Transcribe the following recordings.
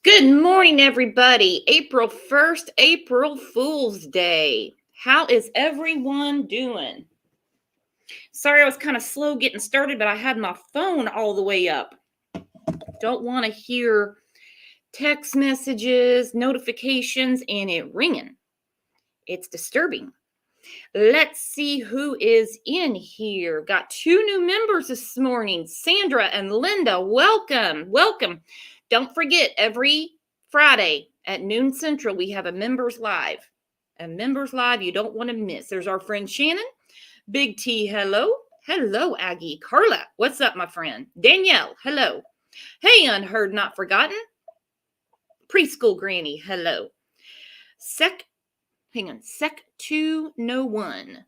Good morning, everybody. April 1st, April Fool's Day. How is everyone doing? Sorry, I was kind of slow getting started, but I had my phone all the way up. Don't want to hear text messages, notifications, and it ringing. It's disturbing. Let's see who is in here. Got two new members this morning, Sandra and Linda. Welcome. Welcome. Don't forget, every Friday at noon Central, we have a members live. A members live you don't want to miss. There's our friend Shannon. Big T, hello. Hello, Aggie. Carla, what's up, my friend? Danielle, hello. Hey, Unheard Not Forgotten. Preschool Granny, hello. Sec 201.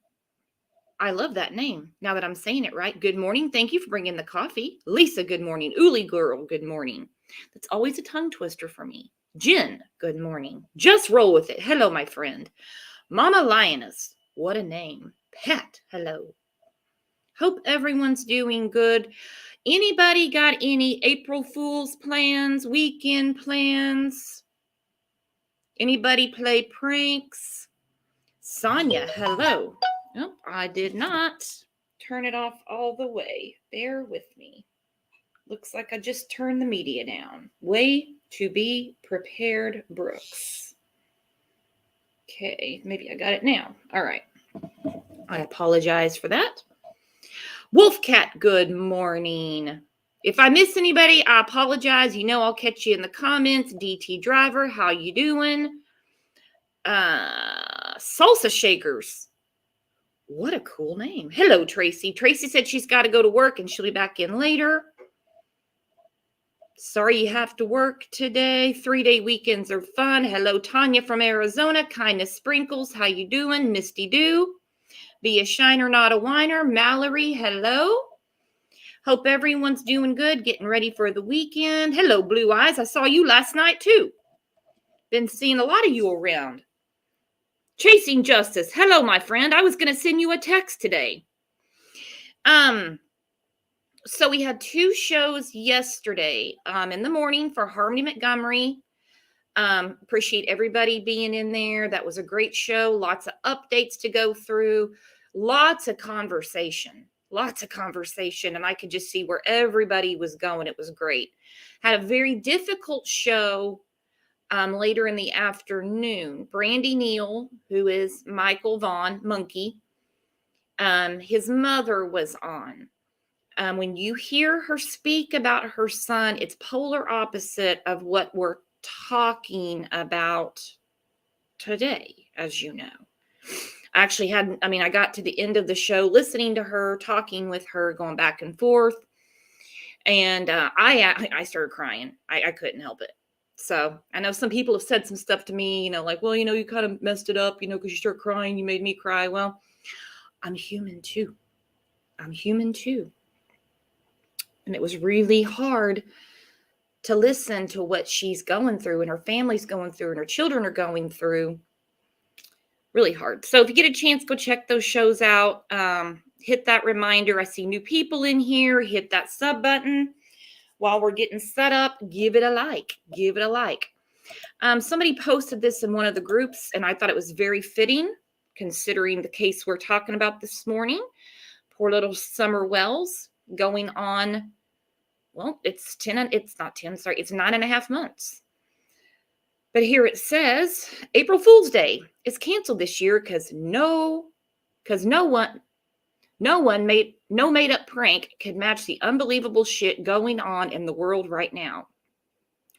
I love that name. Now that I'm saying it right. Good morning. Thank you for bringing the coffee. Lisa, good morning. Uli girl, good morning. That's always a tongue twister for me. Jen, good morning. Just roll with it. Hello, my friend. Mama Lioness, what a name. Pat, hello. Hope everyone's doing good. Anybody got any April Fool's plans, weekend plans? Anybody play pranks? Sonia, hello. Nope, I did not turn it off all the way. Bear with me. Looks like I just turned the media down. Way to be prepared, Brooks. Okay, maybe I got it now. All right. I apologize for that. Wolfcat, good morning. If I miss anybody, I apologize. You know I'll catch you in the comments. DT Driver, how you doing? Salsa Shakers. What a cool name. Hello, Tracy. Tracy said she's got to go to work and she'll be back in later. Sorry you have to work today. 3-day weekends are fun. Hello, Tanya from Arizona. Kindness Sprinkles. How you doing? Misty Dew. Be a shiner, not a whiner. Mallory, hello. Hope everyone's doing good. Getting ready for the weekend. Hello, Blue Eyes. I saw you last night, too. Been seeing a lot of you around. Chasing Justice. Hello, my friend. I was going to send you a text today. So we had two shows yesterday in the morning for Harmony Montgomery. Appreciate everybody being in there. That was a great show. Lots of updates to go through. Lots of conversation. And I could just see where everybody was going. It was great. Had a very difficult show later in the afternoon. Brandy Neal, who is Michael Vaughn, Monkey, his mother was on. When you hear her speak about her son, it's polar opposite of what we're talking about today, as you know. I actually I got to the end of the show listening to her, talking with her, going back and forth. And I started crying. I couldn't help it. So I know some people have said some stuff to me, like, well, you kind of messed it up, because you start crying, you made me cry. Well, I'm human too. And it was really hard to listen to what she's going through and her family's going through and her children are going through. Really hard. So if you get a chance, go check those shows out. Hit that reminder. I see new people in here. Hit that sub button. While we're getting set up, give it a like. Somebody posted this in one of the groups, and I thought it was very fitting, considering the case we're talking about this morning. Poor little Summer Wells going on. Well, it's 9.5 months. But here it says, April Fool's Day is canceled this year because no made up prank could match the unbelievable shit going on in the world right now.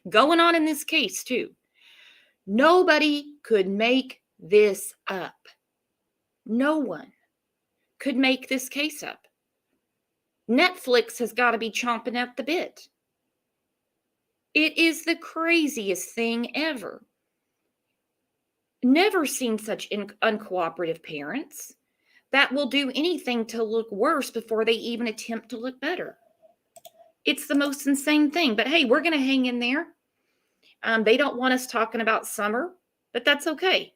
Going on in this case, too. Nobody could make this up. No one could make this case up. Netflix has got to be chomping at the bit. It is the craziest thing ever. Never seen such uncooperative parents that will do anything to look worse before they even attempt to look better. It's the most insane thing. But hey, we're going to hang in there. They don't want us talking about summer, but that's okay.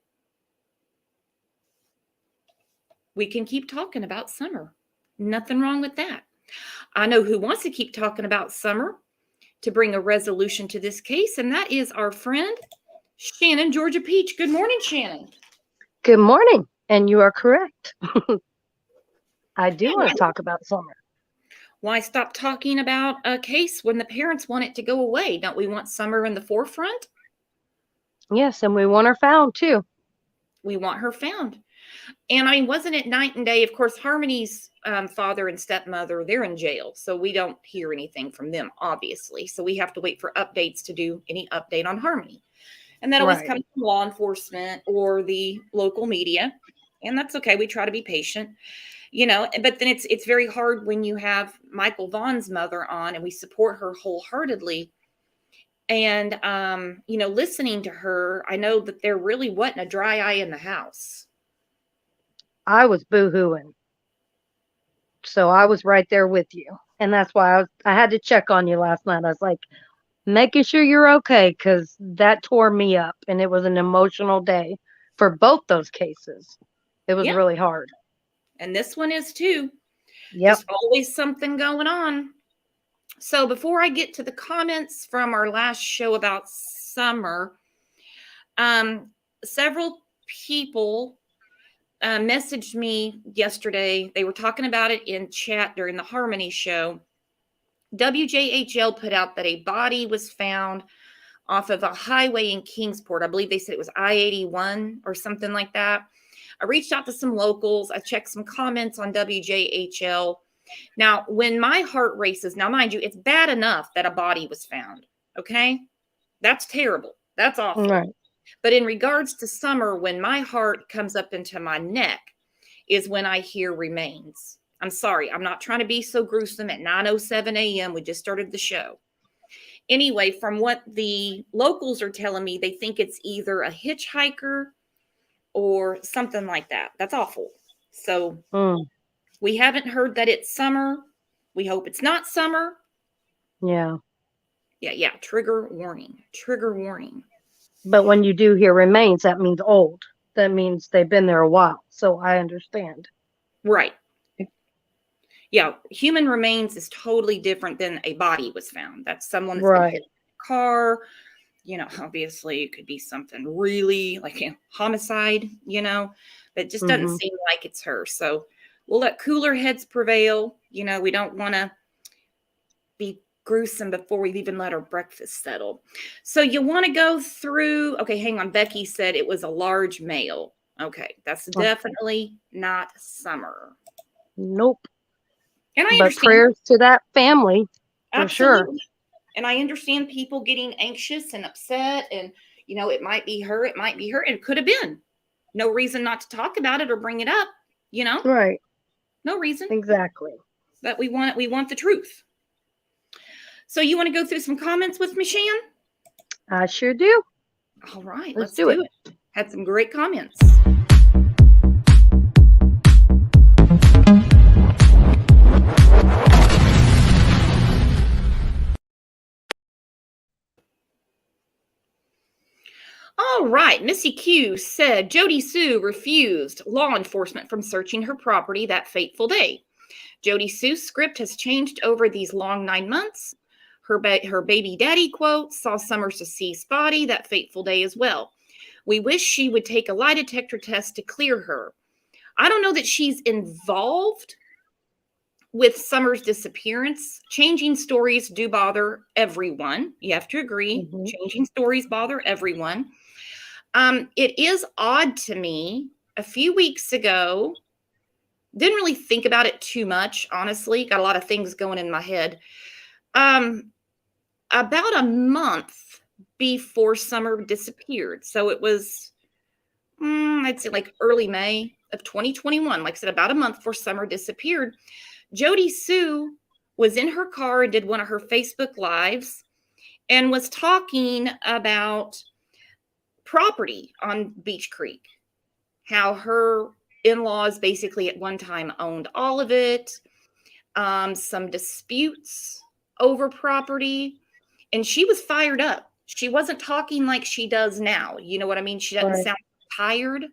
We can keep talking about summer. Nothing wrong with that. I know who wants to keep talking about summer. to bring a resolution to this case, and that is our friend Shannon Georgia Peach. Good morning, Shannon. Good morning, and you are correct. I do want to talk about summer. Why stop talking about a case when the parents want it to go away? Don't we want summer in the forefront? Yes, and we want her found too. We want her found. And I wasn't it night and day? Of course, Harmony's father and stepmother, they're in jail. So we don't hear anything from them, obviously. So we have to wait for updates to do any update on Harmony. And that always comes from law enforcement or the local media. And that's okay. We try to be patient, but then it's very hard when you have Michael Vaughn's mother on and we support her wholeheartedly. And, listening to her, I know that there really wasn't a dry eye in the house. I was boo-hooing. So I was right there with you. And that's why I had to check on you last night. I was like, making sure you're okay, because that tore me up. And it was an emotional day for both those cases. It was really hard. And this one is too. Yep. There's always something going on. So before I get to the comments from our last show about summer, several people messaged me yesterday. They were talking about it in chat during the Harmony show. WJHL put out that a body was found off of a highway in Kingsport. I believe they said it was I-81 or something like that. I reached out to some locals. I checked some comments on WJHL. Now, when my heart races, now mind you, it's bad enough that a body was found. Okay. That's terrible. That's awful. Right. But in regards to summer, when my heart comes up into my neck is when I hear remains. I'm sorry. I'm not trying to be so gruesome at 9:07 a.m. We just started the show. Anyway, from what the locals are telling me, they think it's either a hitchhiker or something like that. That's awful. So we haven't heard that it's summer. We hope it's not summer. Yeah. Yeah. Trigger warning. Trigger warning. But when you do hear remains, that means old. That means they've been there a while. So I understand. Right. Yeah. Human remains is totally different than a body was found. That's someone that's been hit in a car. Obviously it could be something really like a homicide, but it just doesn't seem like it's her. So we'll let cooler heads prevail. We don't want to be gruesome before we've even let our breakfast settle. So you want to go through. Okay, hang on. Becky said it was a large male. Okay, that's definitely not summer. Nope. And I understand. But prayers to that family, for sure. And I understand people getting anxious and upset, and it might be her, and it could have been. No reason not to talk about it or bring it up. Right. No reason. Exactly. But we want the truth. So you want to go through some comments with me, Shan? I sure do. All right, let's do it. Had some great comments. All right, Missy Q said Jody Sue refused law enforcement from searching her property that fateful day. Jody Sue's script has changed over these long 9 months. Her baby daddy quote saw Summers' deceased body that fateful day as well. We wish she would take a lie detector test to clear her. I don't know that she's involved with Summers' disappearance. Changing stories do bother everyone. You have to agree. Changing stories bother everyone. It is odd to me. A few weeks ago, didn't really think about it too much, honestly. Got a lot of things going in my head. About a month before Summer disappeared. So it was, I'd say like early May of 2021. Like I said, about a month before Summer disappeared. Jody Sue was in her car and did one of her Facebook Lives and was talking about property on Beach Creek, how her in-laws basically at one time owned all of it, some disputes over property, and she was fired up. She wasn't talking like she does now. You know what I mean? She doesn't sound tired.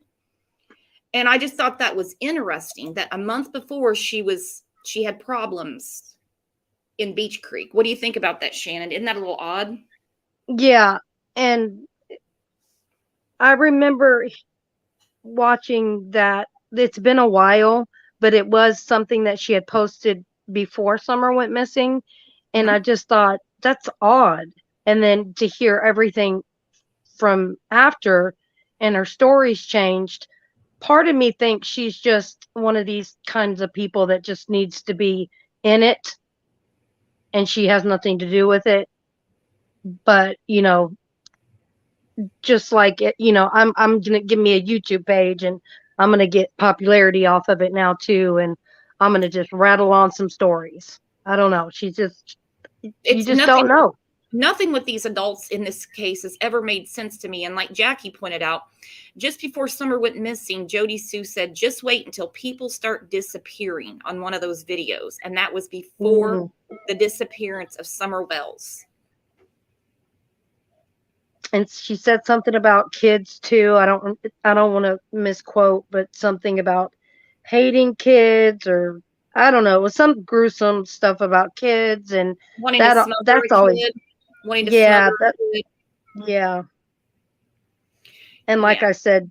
And I just thought that was interesting that a month before she had problems in Beach Creek. What do you think about that, Shannon? Isn't that a little odd? Yeah. And I remember watching that. It's been a while, but it was something that she had posted before Summer went missing. And Mhm. I just thought, that's odd. And then to hear everything from after and her stories changed, part of me thinks she's just one of these kinds of people that just needs to be in it and she has nothing to do with it. But, just like it, I'm gonna give me a YouTube page and I'm gonna get popularity off of it now too, and I'm gonna just rattle on some stories. I don't know. You It's just don't nothing. know. Nothing with these adults in this case has ever made sense to me. And like Jackie pointed out, just before Summer went missing, Jody Sue said, just wait until people start disappearing on one of those videos. And that was before Mhm. the disappearance of Summer Wells. And she said something about kids too. I don't want to misquote, but something about hating kids, or I don't know. It was some gruesome stuff about kids, and Wanting to smother that's a always, kid, wanting to smother yeah, that, a kid. yeah. And like Yeah. I said,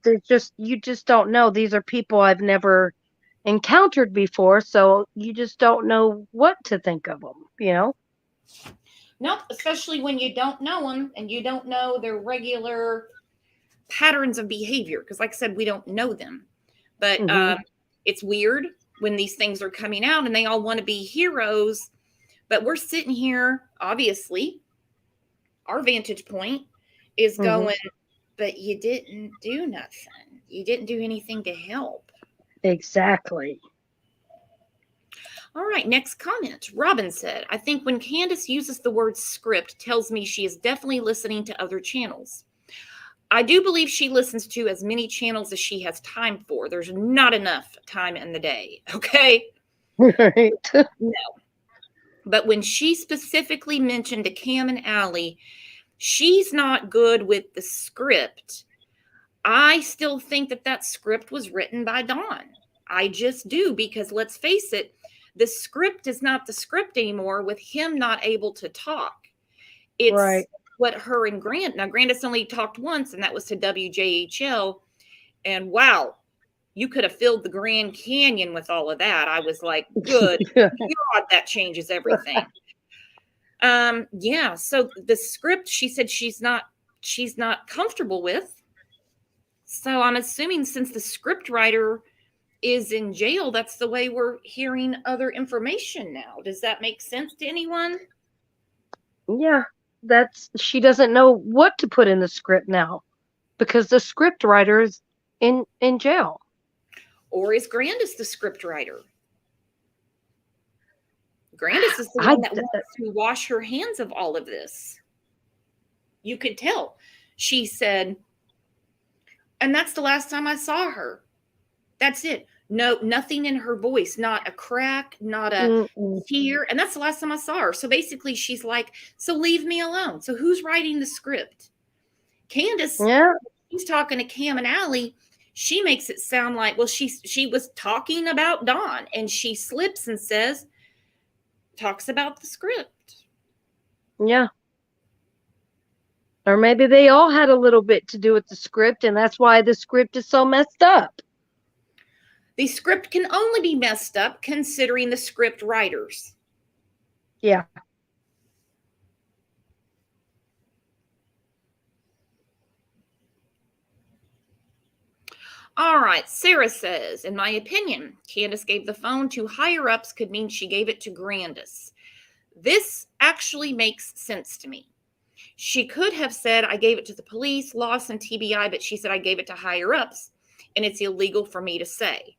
you just don't know. These are people I've never encountered before, so you just don't know what to think of them. Nope. Especially when you don't know them and you don't know their regular patterns of behavior. Because, like I said, we don't know them. But Hmm. it's weird when these things are coming out and they all want to be heroes. But we're sitting here, obviously, our vantage point is Hmm. going, but you didn't do nothing. You didn't do anything to help. Exactly. All right, next comment. Robin said, I think when Candace uses the word script, tells me she is definitely listening to other channels. I do believe she listens to as many channels as she has time for. There's not enough time in the day, okay? Right. No. But when she specifically mentioned to Cam and Allie, she's not good with the script. I still think that that script was written by Dawn. I just do, because let's face it, the script is not the script anymore with him not able to talk. It's Right. what her and now Grandis only talked once, and that was to WJHL. And wow, you could have filled the Grand Canyon with all of that. I was like, good God, that changes everything. Yeah, so the script, she said she's not comfortable with. So I'm assuming since the script writer is in jail, that's the way we're hearing other information now. Does that make sense to anyone? Yeah, she doesn't know what to put in the script now because the script writer is in jail. Or is Grandis the script writer? Grandis is the I one that wants to wash her hands of all of this. You could tell. She said, and that's the last time I saw her. That's it. No, nothing in her voice, not a crack, not a Mm-mm. tear. And that's the last time I saw her. So basically, she's like, so leave me alone. So who's writing the script? Candace, Yeah, she's talking to Cam and Allie. She makes it sound like, well, she was talking about Dawn, and she slips and talks about the script. yeah. Or maybe they all had a little bit to do with the script, and that's why the script is so messed up. The script can only be messed up considering the script writers. Yeah. All right, Sarah says, in my opinion, Candace gave the phone to higher ups could mean she gave it to Grandis. This actually makes sense to me. She could have said, I gave it to the police, Lawson, TBI, but she said, I gave it to higher ups, and it's illegal for me to say.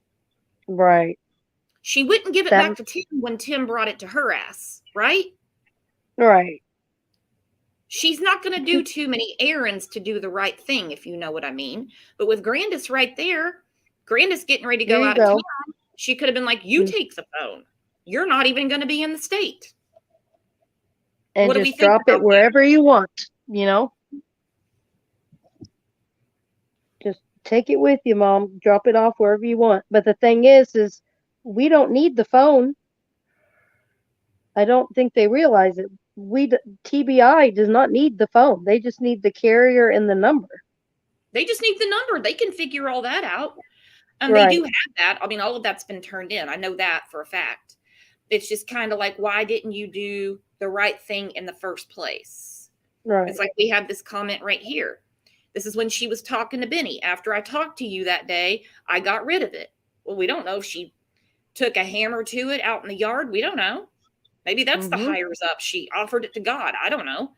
Right. She wouldn't give it That back to Tim when Tim brought it to her ass, right? right. She's not going to do too many errands to do the right thing, if you know what I mean. But with Grandis right there, Grandis getting ready to Here go you out of go. town, she could have been like, you take the phone. You're not even going to be in the state. And What do we just think drop it about that? wherever you want. Just take it with you, Mom. Drop it off wherever you want. But the thing is we don't need the phone. I don't think they realize it. TBI does not need the phone. They just need the carrier and the number. They just need the number. They can figure all that out. And they do Right. have that. I mean, all of that's been turned in. I know that for a fact. It's just kind of like, why didn't you do the right thing in the first place? Right. It's like we have this comment right here. This is when she was talking to Benny. After I talked to you that day, I got rid of it. Well, we don't know if she took a hammer to it out in the yard. We don't know. Maybe that's the hires up. She offered it to God. I don't know.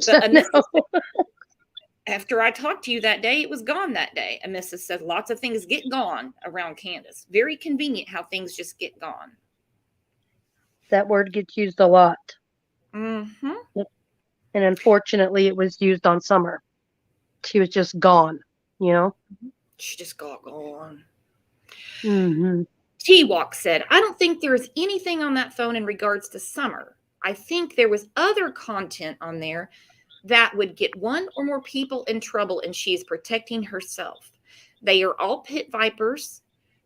But No. after I talked to you that day, it was gone that day. And Mrs. said lots of things get gone around Candace. Very convenient how things just get gone. That word gets used a lot. Mm-hmm. And unfortunately, it was used on Summer. She was just gone, you know? She just got gone. Mm-hmm. T-Walk said, I don't think there is anything on that phone in regards to Summer. I think there was other content on there that would get one or more people in trouble, and she is protecting herself. They are all pit vipers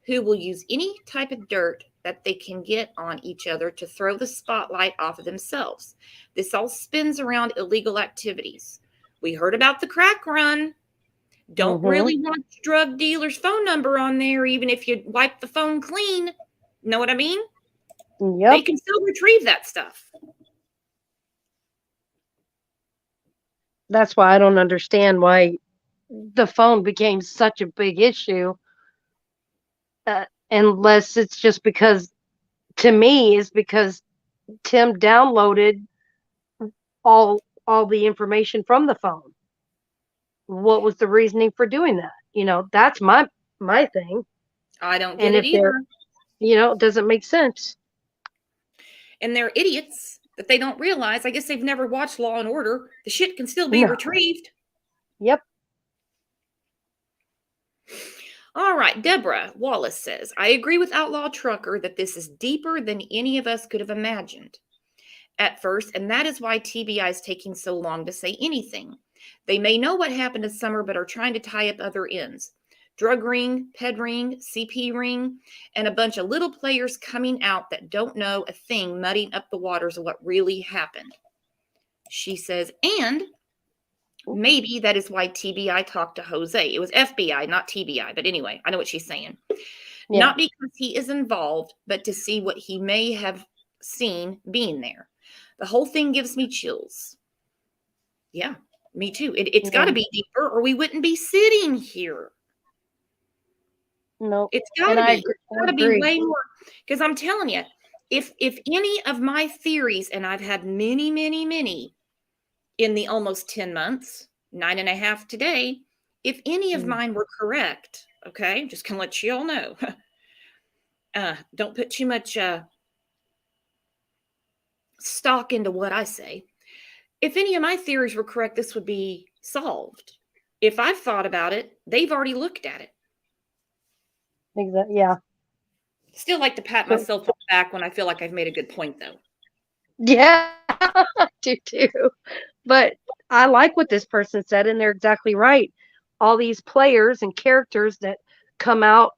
who will use any type of dirt that they can get on each other to throw the spotlight off of themselves. This all spins around illegal activities. We heard about the crack run. Don't really want drug dealer's phone number on there, even if you wipe the phone clean. Know what I mean? Yep. They can still retrieve that stuff. That's why I don't understand why the phone became such a big issue. Unless it's just because, to me, is because Tim downloaded all the information from the phone. What was the reasoning for doing that? You know, that's my thing. I don't get it either. You know, it doesn't make sense. And they're idiots that they don't realize. I guess they've never watched Law and Order. The shit can still be retrieved. Yep. All right. Deborah Wallace says, I agree with Outlaw Trucker that this is deeper than any of us could have imagined at first, and that is why TBI is taking so long to say anything. They may know what happened to Summer, but are trying to tie up other ends. Drug ring, ped ring, CP ring, and a bunch of little players coming out that don't know a thing, muddying up the waters of what really happened. She says, and maybe that is why TBI talked to Jose. It was FBI, not TBI. But anyway, I know what she's saying. Yeah. Not because he is involved, but to see what he may have seen being there. The whole thing gives me chills. Yeah, me too. It's got to be deeper or we wouldn't be sitting here. No, it's got to be. It's got to be way more. Because I'm telling you, if any of my theories, and I've had many, many, many in the almost 10 months, 9.5 today, if any of mine were correct, okay, just gonna let you all know. Don't put too much stock into what I say. If any of my theories were correct, this would be solved. If I've thought about it, they've already looked at it. Exactly. Yeah. Still like to pat myself on the back when I feel like I've made a good point, though. Yeah, I do too. But I like what this person said, and they're exactly right. All these players and characters that come out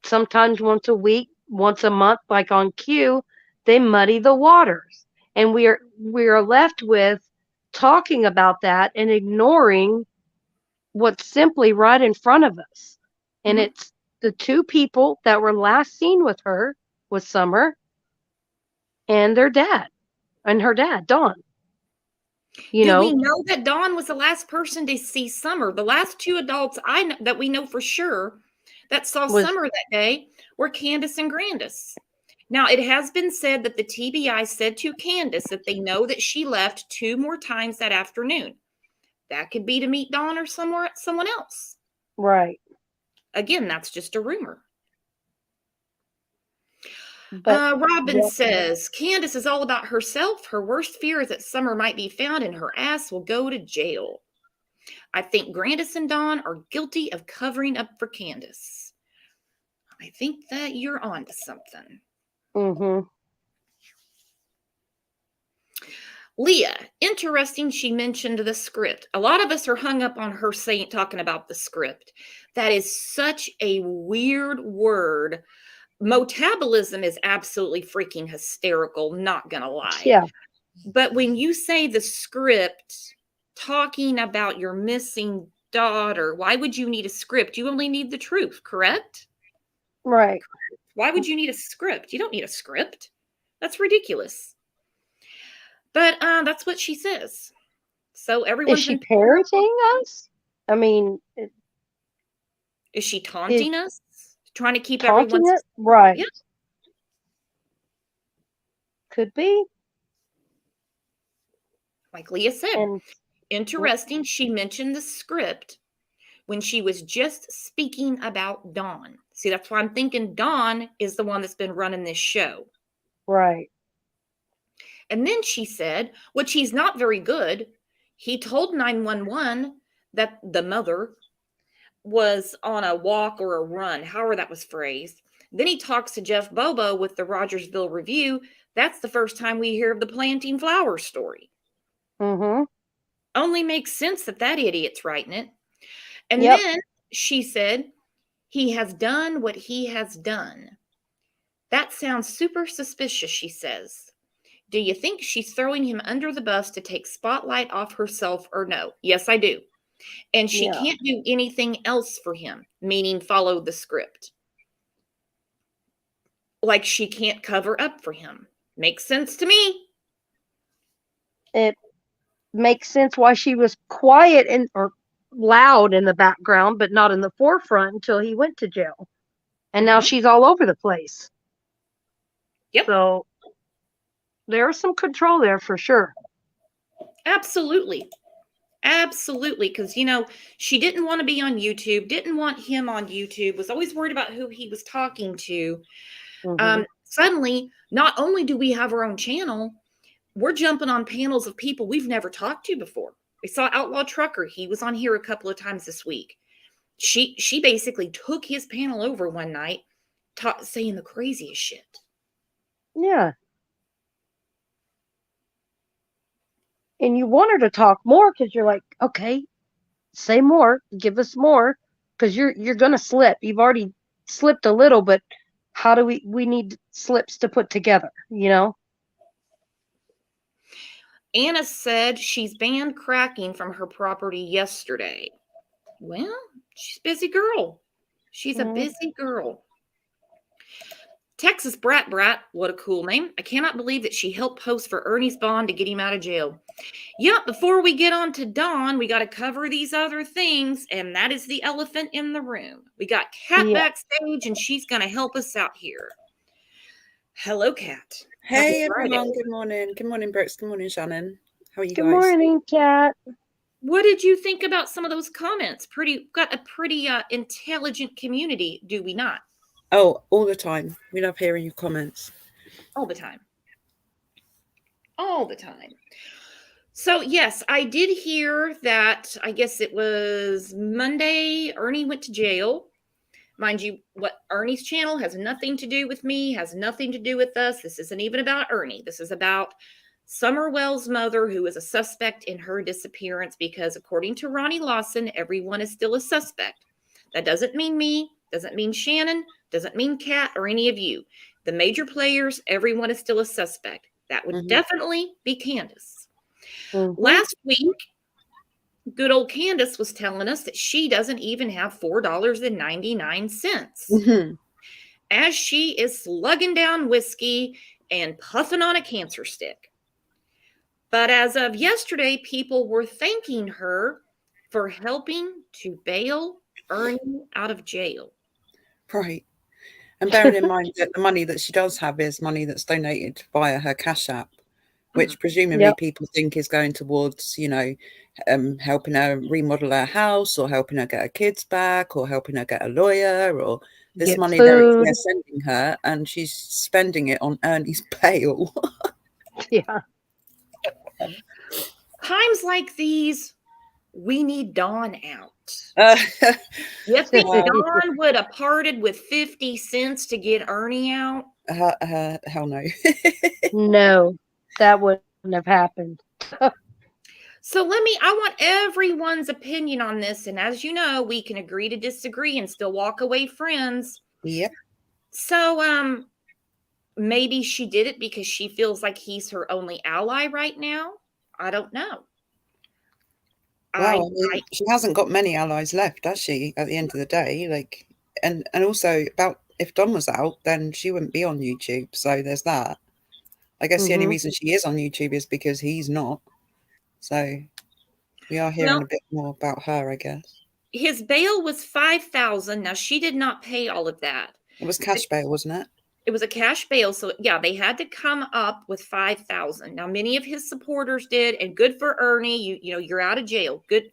sometimes once a week, once a month, like on Q, they muddy the waters. And we are left with talking about that and ignoring what's simply right in front of us. And it's the two people that were last seen with her, with Summer, and their dad, and her dad, Don. We know that Dawn was the last person to see Summer? The last two adults that we know for sure that saw Summer that day were Candace and Grandis. Now, it has been said that the TBI said to Candace that they know that she left 2 more times that afternoon. That could be to meet Dawn or someone else. Right. Again, that's just a rumor. But Robin says, Candace is all about herself. Her worst fear is that Summer might be found and her ass will go to jail. I think Grandis and Dawn are guilty of covering up for Candace. I think that you're on to something. Leah, interesting she mentioned the script. A lot of us are hung up on her talking about the script. That is such a weird word. Motabolism is absolutely freaking hysterical, not gonna lie. Yeah. But when you say the script talking about your missing daughter, why would you need a script? You only need the truth, correct? Right. Why would you need a script? You don't need a script. That's ridiculous. But that's what she says. So Is everyone's she been parenting us? I mean, is she taunting us? Trying to keep taunting everyone's it? Right. Yeah. Could be. Like Leah said, And interesting. She mentioned the script when she was just speaking about Dawn. See, that's why I'm thinking Dawn is the one that's been running this show. right. And then she said, which he's not very good, he told 911 that the mother was on a walk or a run, however that was phrased. Then he talks to Jeff Bobo with the Rogersville Review. That's the first time we hear of the planting flowers story. Mm-hmm. Only makes sense that that idiot's writing it. And Yep. then she said, he has done what he has done. That sounds super suspicious, she says. Do you think she's throwing him under the bus to take spotlight off herself or no? Yes, I do. And she Yeah. can't do anything else for him, meaning follow the script. Like she can't cover up for him. Makes sense to me. It makes sense why she was quiet or loud in the background, but not in the forefront until he went to jail. And now Mhm. she's all over the place. Yep. So there's some control there for sure. Absolutely. Absolutely. Because, she didn't want to be on YouTube, didn't want him on YouTube, was always worried about who he was talking to. Mhm. Suddenly, not only do we have our own channel, we're jumping on panels of people we've never talked to before. We saw Outlaw Trucker. He was on here a couple of times this week. She basically took his panel over one night, saying the craziest shit. Yeah. And you want her to talk more because you're like, okay, say more, give us more, because you're gonna slip. You've already slipped a little, but how do we need slips to put together, Anna said she's banned cracking from her property yesterday. Well, she's a busy girl. She's a Mhm. busy girl. Texas Brat, what a cool name. I cannot believe that she helped post for Ernie's bond to get him out of jail. Yep, before we get on to Dawn, we got to cover these other things, and that is the elephant in the room. We got Kat Yeah. backstage, and she's going to help us out here. Hello, Kat. Hey, Happy Friday. everyone. Good morning. Good morning, Brooks. Good morning, Shannon. How are you Good guys? morning, Kat. What did you think about some of those comments? Got a pretty intelligent community, do we not? Oh, all the time. We love hearing your comments. All the time. All the time. So, yes, I did hear that, I guess it was Monday, Ernie went to jail. Mind you, what Ernie's channel has nothing to do with me, has nothing to do with us. This isn't even about Ernie. This is about Summer Wells' mother, who is a suspect in her disappearance, because according to Ronnie Lawson, everyone is still a suspect. That doesn't mean me, doesn't mean Shannon, doesn't mean Kat or any of you. The major players, everyone is still a suspect. That would definitely be Candace. Mhm. Last week, good old Candace was telling us that she doesn't even have $4.99 as she is slugging down whiskey and puffing on a cancer stick. But as of yesterday, people were thanking her for helping to bail Ernie out of jail. Right. And bearing in mind that the money that she does have is money that's donated via her Cash App, which presumably people think is going towards, helping her remodel her house or helping her get her kids back or helping her get a lawyer, or this Get money food. they're sending her, and she's spending it on Ernie's bail. Yeah. Times like these, we need Dawn out. You think Dawn would have parted with 50 cents to get Ernie out? Hell no. No, that wouldn't have happened. So I want everyone's opinion on this. And as you know, we can agree to disagree and still walk away friends. Yep. So maybe she did it because she feels like he's her only ally right now. I don't know. Well, I I mean, she hasn't got many allies left, does she? At the end of the day, like, and also about if Don was out, then she wouldn't be on YouTube. So there's that. I guess the only Mhm. reason she is on YouTube is because he's not. So we are hearing Well, a bit more about her, I guess. his bail was $5,000. Now she did not pay all of that. It was cash bail, wasn't it? It was a cash bail, so yeah, they had to come up with 5,000. Now many of his supporters did, and good for Ernie. You know you're out of jail. Good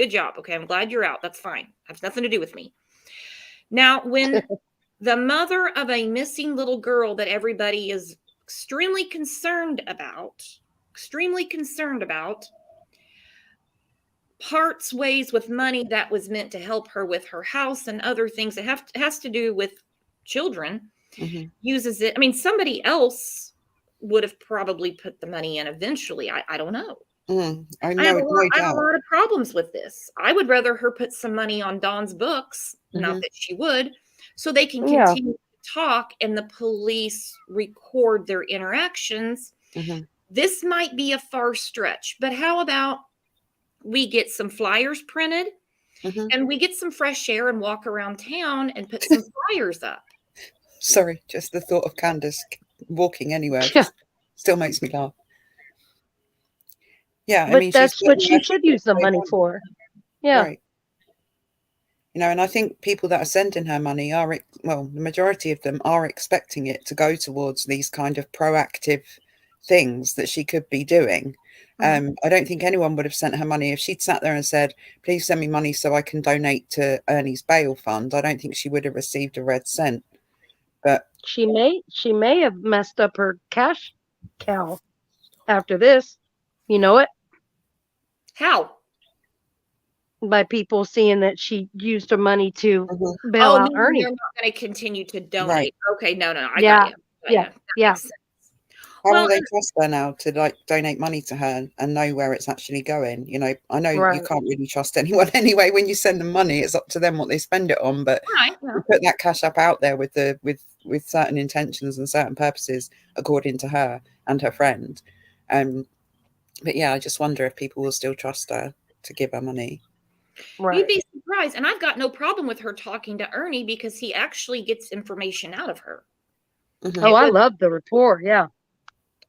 job. Okay, I'm glad you're out. That's fine. Has nothing to do with me. Now, when the mother of a missing little girl that everybody is extremely concerned about, parts ways with money that was meant to help her with her house and other things that has to do with children, uses it. I mean, somebody else would have probably put the money in eventually. I don't know. I I have know, no a doubt. lot of problems with this. I would rather her put some money on Dawn's books, not that she would, so they can Yeah. continue to talk and the police record their interactions. This might be a far stretch, but how about we get some flyers printed and we get some fresh air and walk around town and put some flyers up. Sorry, just the thought of Candace walking anywhere Yeah. just still makes me laugh. Yeah, But I mean, that's what she's she should use the money for. Yeah. right. You know, and I think people that are sending her money are, well, the majority of them are expecting it to go towards these kind of proactive things that she could be doing. I don't think anyone would have sent her money if she'd sat there and said, please send me money so I can donate to Ernie's bail fund. I don't think she would have received a red cent. But she may have messed up her cash cow after this. You know it? How? By people seeing that she used her money to bail Oh, out Ernie. they're not going to continue to donate. Right. Okay, no, I Yeah. got you. Yeah. how Well, will they trust her now to like donate money to her and know where it's actually going? You know, I know Right. you can't really trust anyone anyway. When you send them money, it's up to them what they spend it on. But right. to put that cash up out there with certain intentions and certain purposes, according to her and her friend. But yeah, I just wonder if people will still trust her to give her money. Right. You'd be surprised. And I've got no problem with her talking to Ernie because he actually gets information out of her. Oh, I love the rapport. Yeah.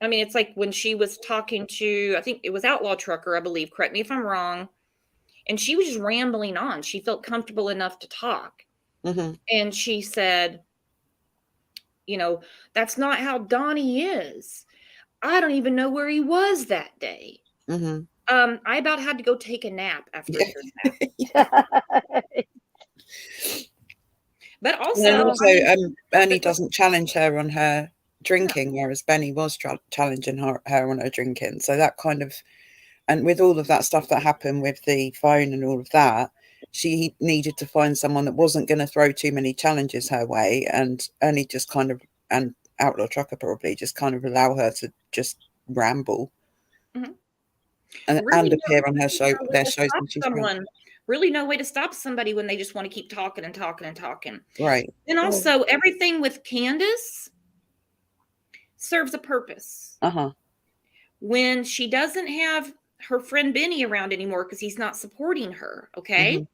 I mean, it's like when she was talking to, I think it was Outlaw Trucker, I believe. Correct me if I'm wrong. And she was just rambling on. She felt comfortable enough to talk. And she said, you know, that's not how Donnie is. I don't even know where he was that day. I about had to go take a nap after I heard that. But also, Ernie doesn't challenge her on her drinking, whereas Benny was challenging her on her drinking. So that kind of, and with all of that stuff that happened with the phone and all of that, she needed to find someone that wasn't going to throw too many challenges her way. And Ernie just kind of, and Outlaw Trucker probably just kind of allow her to just ramble and appear on her show, their shows when she's drunk. Really no way to stop somebody when they just want to keep talking and talking and talking. Right. And also everything with Candace serves a purpose. When she doesn't have her friend Benny around anymore because he's not supporting her, okay?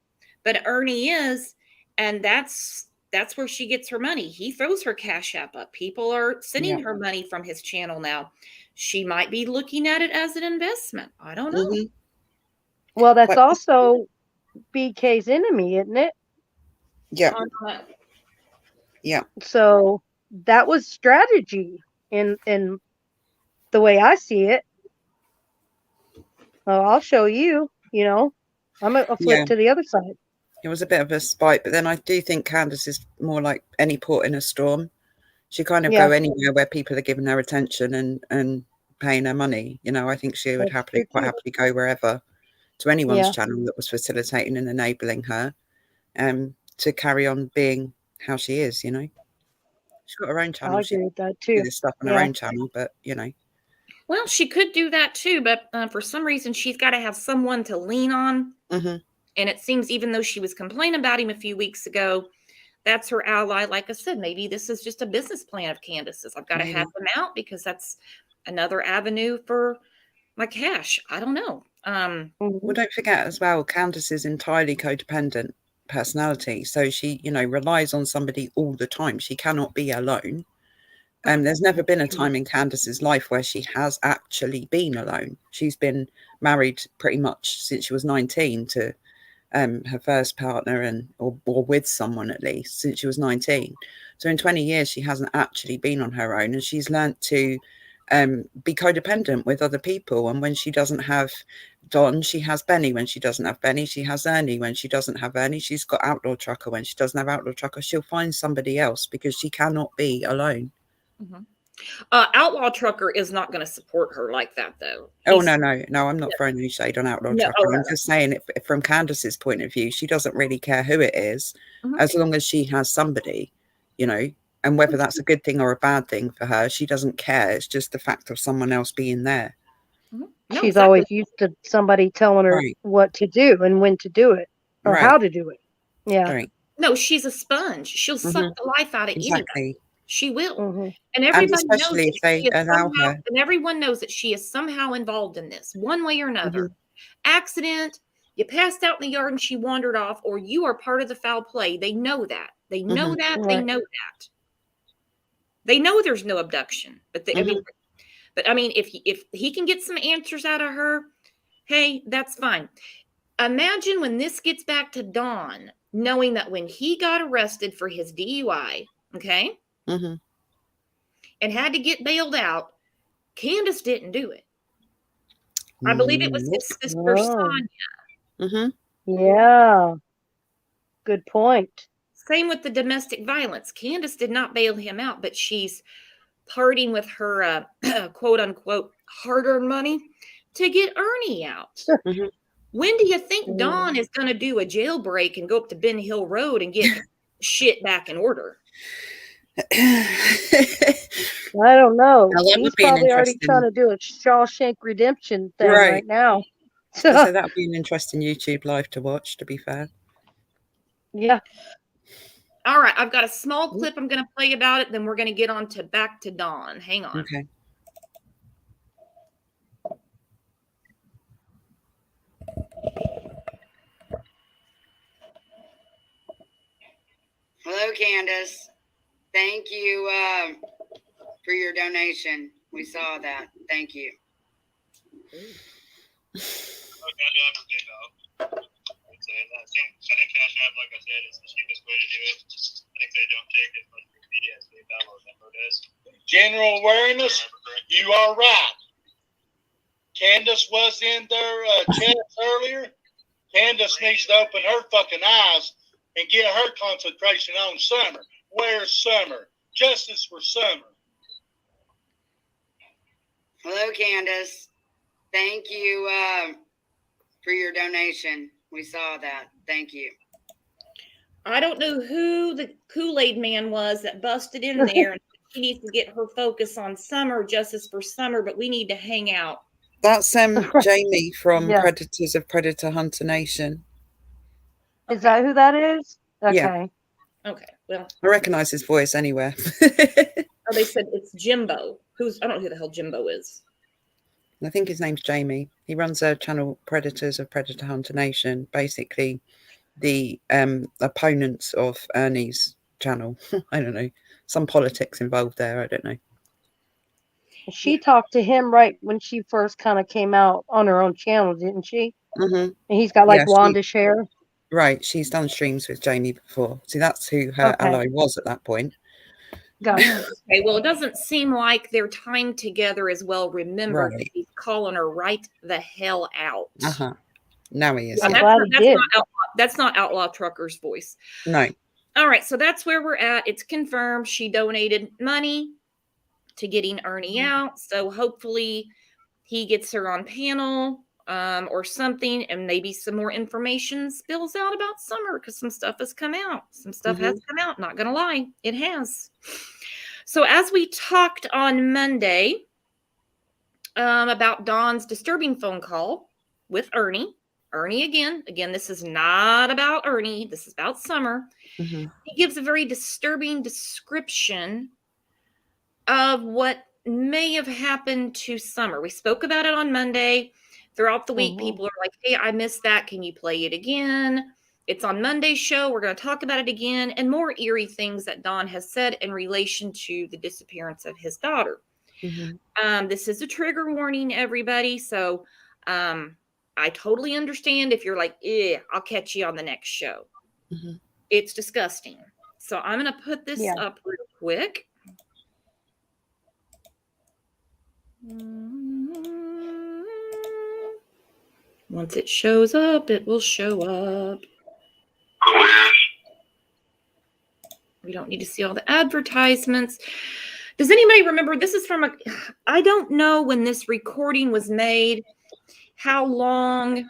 But Ernie is, and that's where she gets her money. He throws her Cash App up. People are sending her money from his channel now. She might be looking at it as an investment. I don't know. Well, that's also BK's enemy, isn't it? Yeah. Yeah. So that was strategy in the way I see it. Oh, I'll show you, you know. I'm going to flip to the other side. It was a bit of a spite, but then I do think Candace is more like any port in a storm. She kind of go anywhere where people are giving her attention and paying her money. You know, I think she would quite happily go wherever, to anyone's channel that was facilitating and enabling her to carry on being how she is, you know. She's got her own channel. I agree with that too. Do this stuff on her own channel, but you know. Well, she could do that too, but for some reason she's got to have someone to lean on. And it seems even though she was complaining about him a few weeks ago, that's her ally. Like I said, maybe this is just a business plan of Candace's. I've got to have them out because that's another avenue for my cash. I don't know. Well, don't forget as well, Candace is entirely codependent personality. So she, relies on somebody all the time. She cannot be alone. There's never been a time in Candace's life where she has actually been alone. She's been married pretty much since she was 19 to her first partner or with someone at least since she was 19. So in 20 years, she hasn't actually been on her own, and she's learnt to be codependent with other people. And when she doesn't have Don, she has Benny. When she doesn't have Benny, she has Ernie. When she doesn't have Ernie, she's got Outlaw Trucker. When she doesn't have Outlaw Trucker, she'll find somebody else because she cannot be alone. Outlaw Trucker is not going to support her like that, though. No, I'm not throwing any shade on Outlaw Trucker. I'm just saying it from Candace's point of view. She doesn't really care who it is, as long as she has somebody, and whether that's a good thing or a bad thing for her, she doesn't care. It's just the fact of someone else being there. She's always used to somebody telling her what to do and when to do it or how to do it. Yeah. Right. No, she's a sponge. She'll suck the life out of anybody. She will. And everybody knows if they allow her. And everyone knows that she is somehow involved in this, one way or another. Accident, you passed out in the yard and she wandered off, or you are part of the foul play. They know that. They know that. They know that. They know there's no abduction. But I mean, if he can get some answers out of her, hey, that's fine. Imagine when this gets back to Don, knowing that when he got arrested for his DUI, okay, and had to get bailed out, Candace didn't do it. I believe it was his sister Sonia. Yeah. Good point. Same with the domestic violence. Candace did not bail him out, but she's parting with her quote unquote hard-earned money to get Ernie out. When do you think Don is going to do a jailbreak and go up to Ben Hill Road and get shit back in order? I don't know. He's probably already trying to do a Shawshank Redemption thing right now. So that would be an interesting YouTube live to watch, to be fair. Yeah. All right. I've got a small clip I'm going to play about it. Then we're going to get on to back to Dawn. Hang on. Okay. Hello, Candace. Thank you for your donation. We saw that. Thank you. I think Cash App, like I said, is the cheapest way to do it. I think they don't take as much fee as PayPal or Venmo does. General awareness, you are right. Candace was in their chat earlier. Candace needs to open her fucking eyes and get her concentration on Summer. Where's Summer? Justice for Summer. Hello, Candace. Thank you for your donation. We saw that. Thank you. I don't know who the Kool-Aid man was that busted in there. She needs to get her focus on Summer, Justice for Summer, but we need to hang out. That's Jamie from Predators of Predator Hunter Nation. Is that who that is? Okay. Yeah. Okay. Well, I recognize his voice anywhere. They said it's Jimbo. I don't know who the hell Jimbo is. I think his name's Jamie. He runs a channel, Predators of Predator Hunter Nation, basically the opponents of Ernie's channel. I don't know. Some politics involved there. I don't know. She talked to him right when she first kind of came out on her own channel, didn't she? And he's got like blondish hair. Right. She's done streams with Jamie before. See, that's who her ally was at that point. Gotcha. Okay, well, it doesn't seem like their time together is well remembered. Right. He's calling her right the hell out. Now he is. Yeah, that's not Outlaw Trucker's voice. No. All right, so that's where we're at. It's confirmed she donated money to getting Ernie out. So hopefully he gets her on panel or something, and maybe some more information spills out about Summer, because some stuff has come out. Some stuff has come out. Not going to lie. It has. So as we talked on Monday about Dawn's disturbing phone call with Ernie Ernie again. Again, this is not about Ernie. This is about Summer. Mhm. He gives a very disturbing description of what may have happened to Summer. We spoke about it on Monday. Throughout the week, people are like, hey, I missed that. Can you play it again? It's on Monday's show. We're going to talk about it again, and more eerie things that Don has said in relation to the disappearance of his daughter. Mhm. This is a trigger warning, everybody. So I totally understand if you're like, I'll catch you on the next show. Mhm. It's disgusting. So I'm going to put this up real quick. Once it shows up, it will show up. We don't need to see all the advertisements. Does anybody remember? This is from I don't know when this recording was made, how long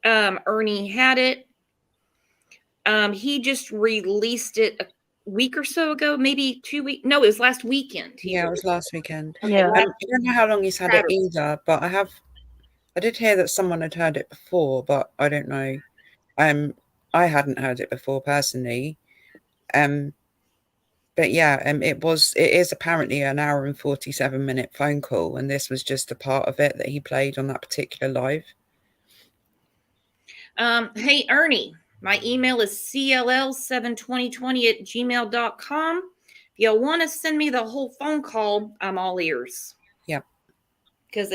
Ernie had it. He just released it a week or so ago, maybe 2 weeks. No, it was last weekend. Yeah, it was last weekend. Okay, Yeah. I don't know how long he's had Saturday. it either, but I did hear that someone had heard it before, but I don't know. I hadn't heard it before personally. But yeah, it is apparently an hour and 47-minute phone call, and this was just a part of it that he played on that particular live. Hey, Ernie, my email is cll72020@gmail.com. If you want to send me the whole phone call, I'm all ears. Yeah. Because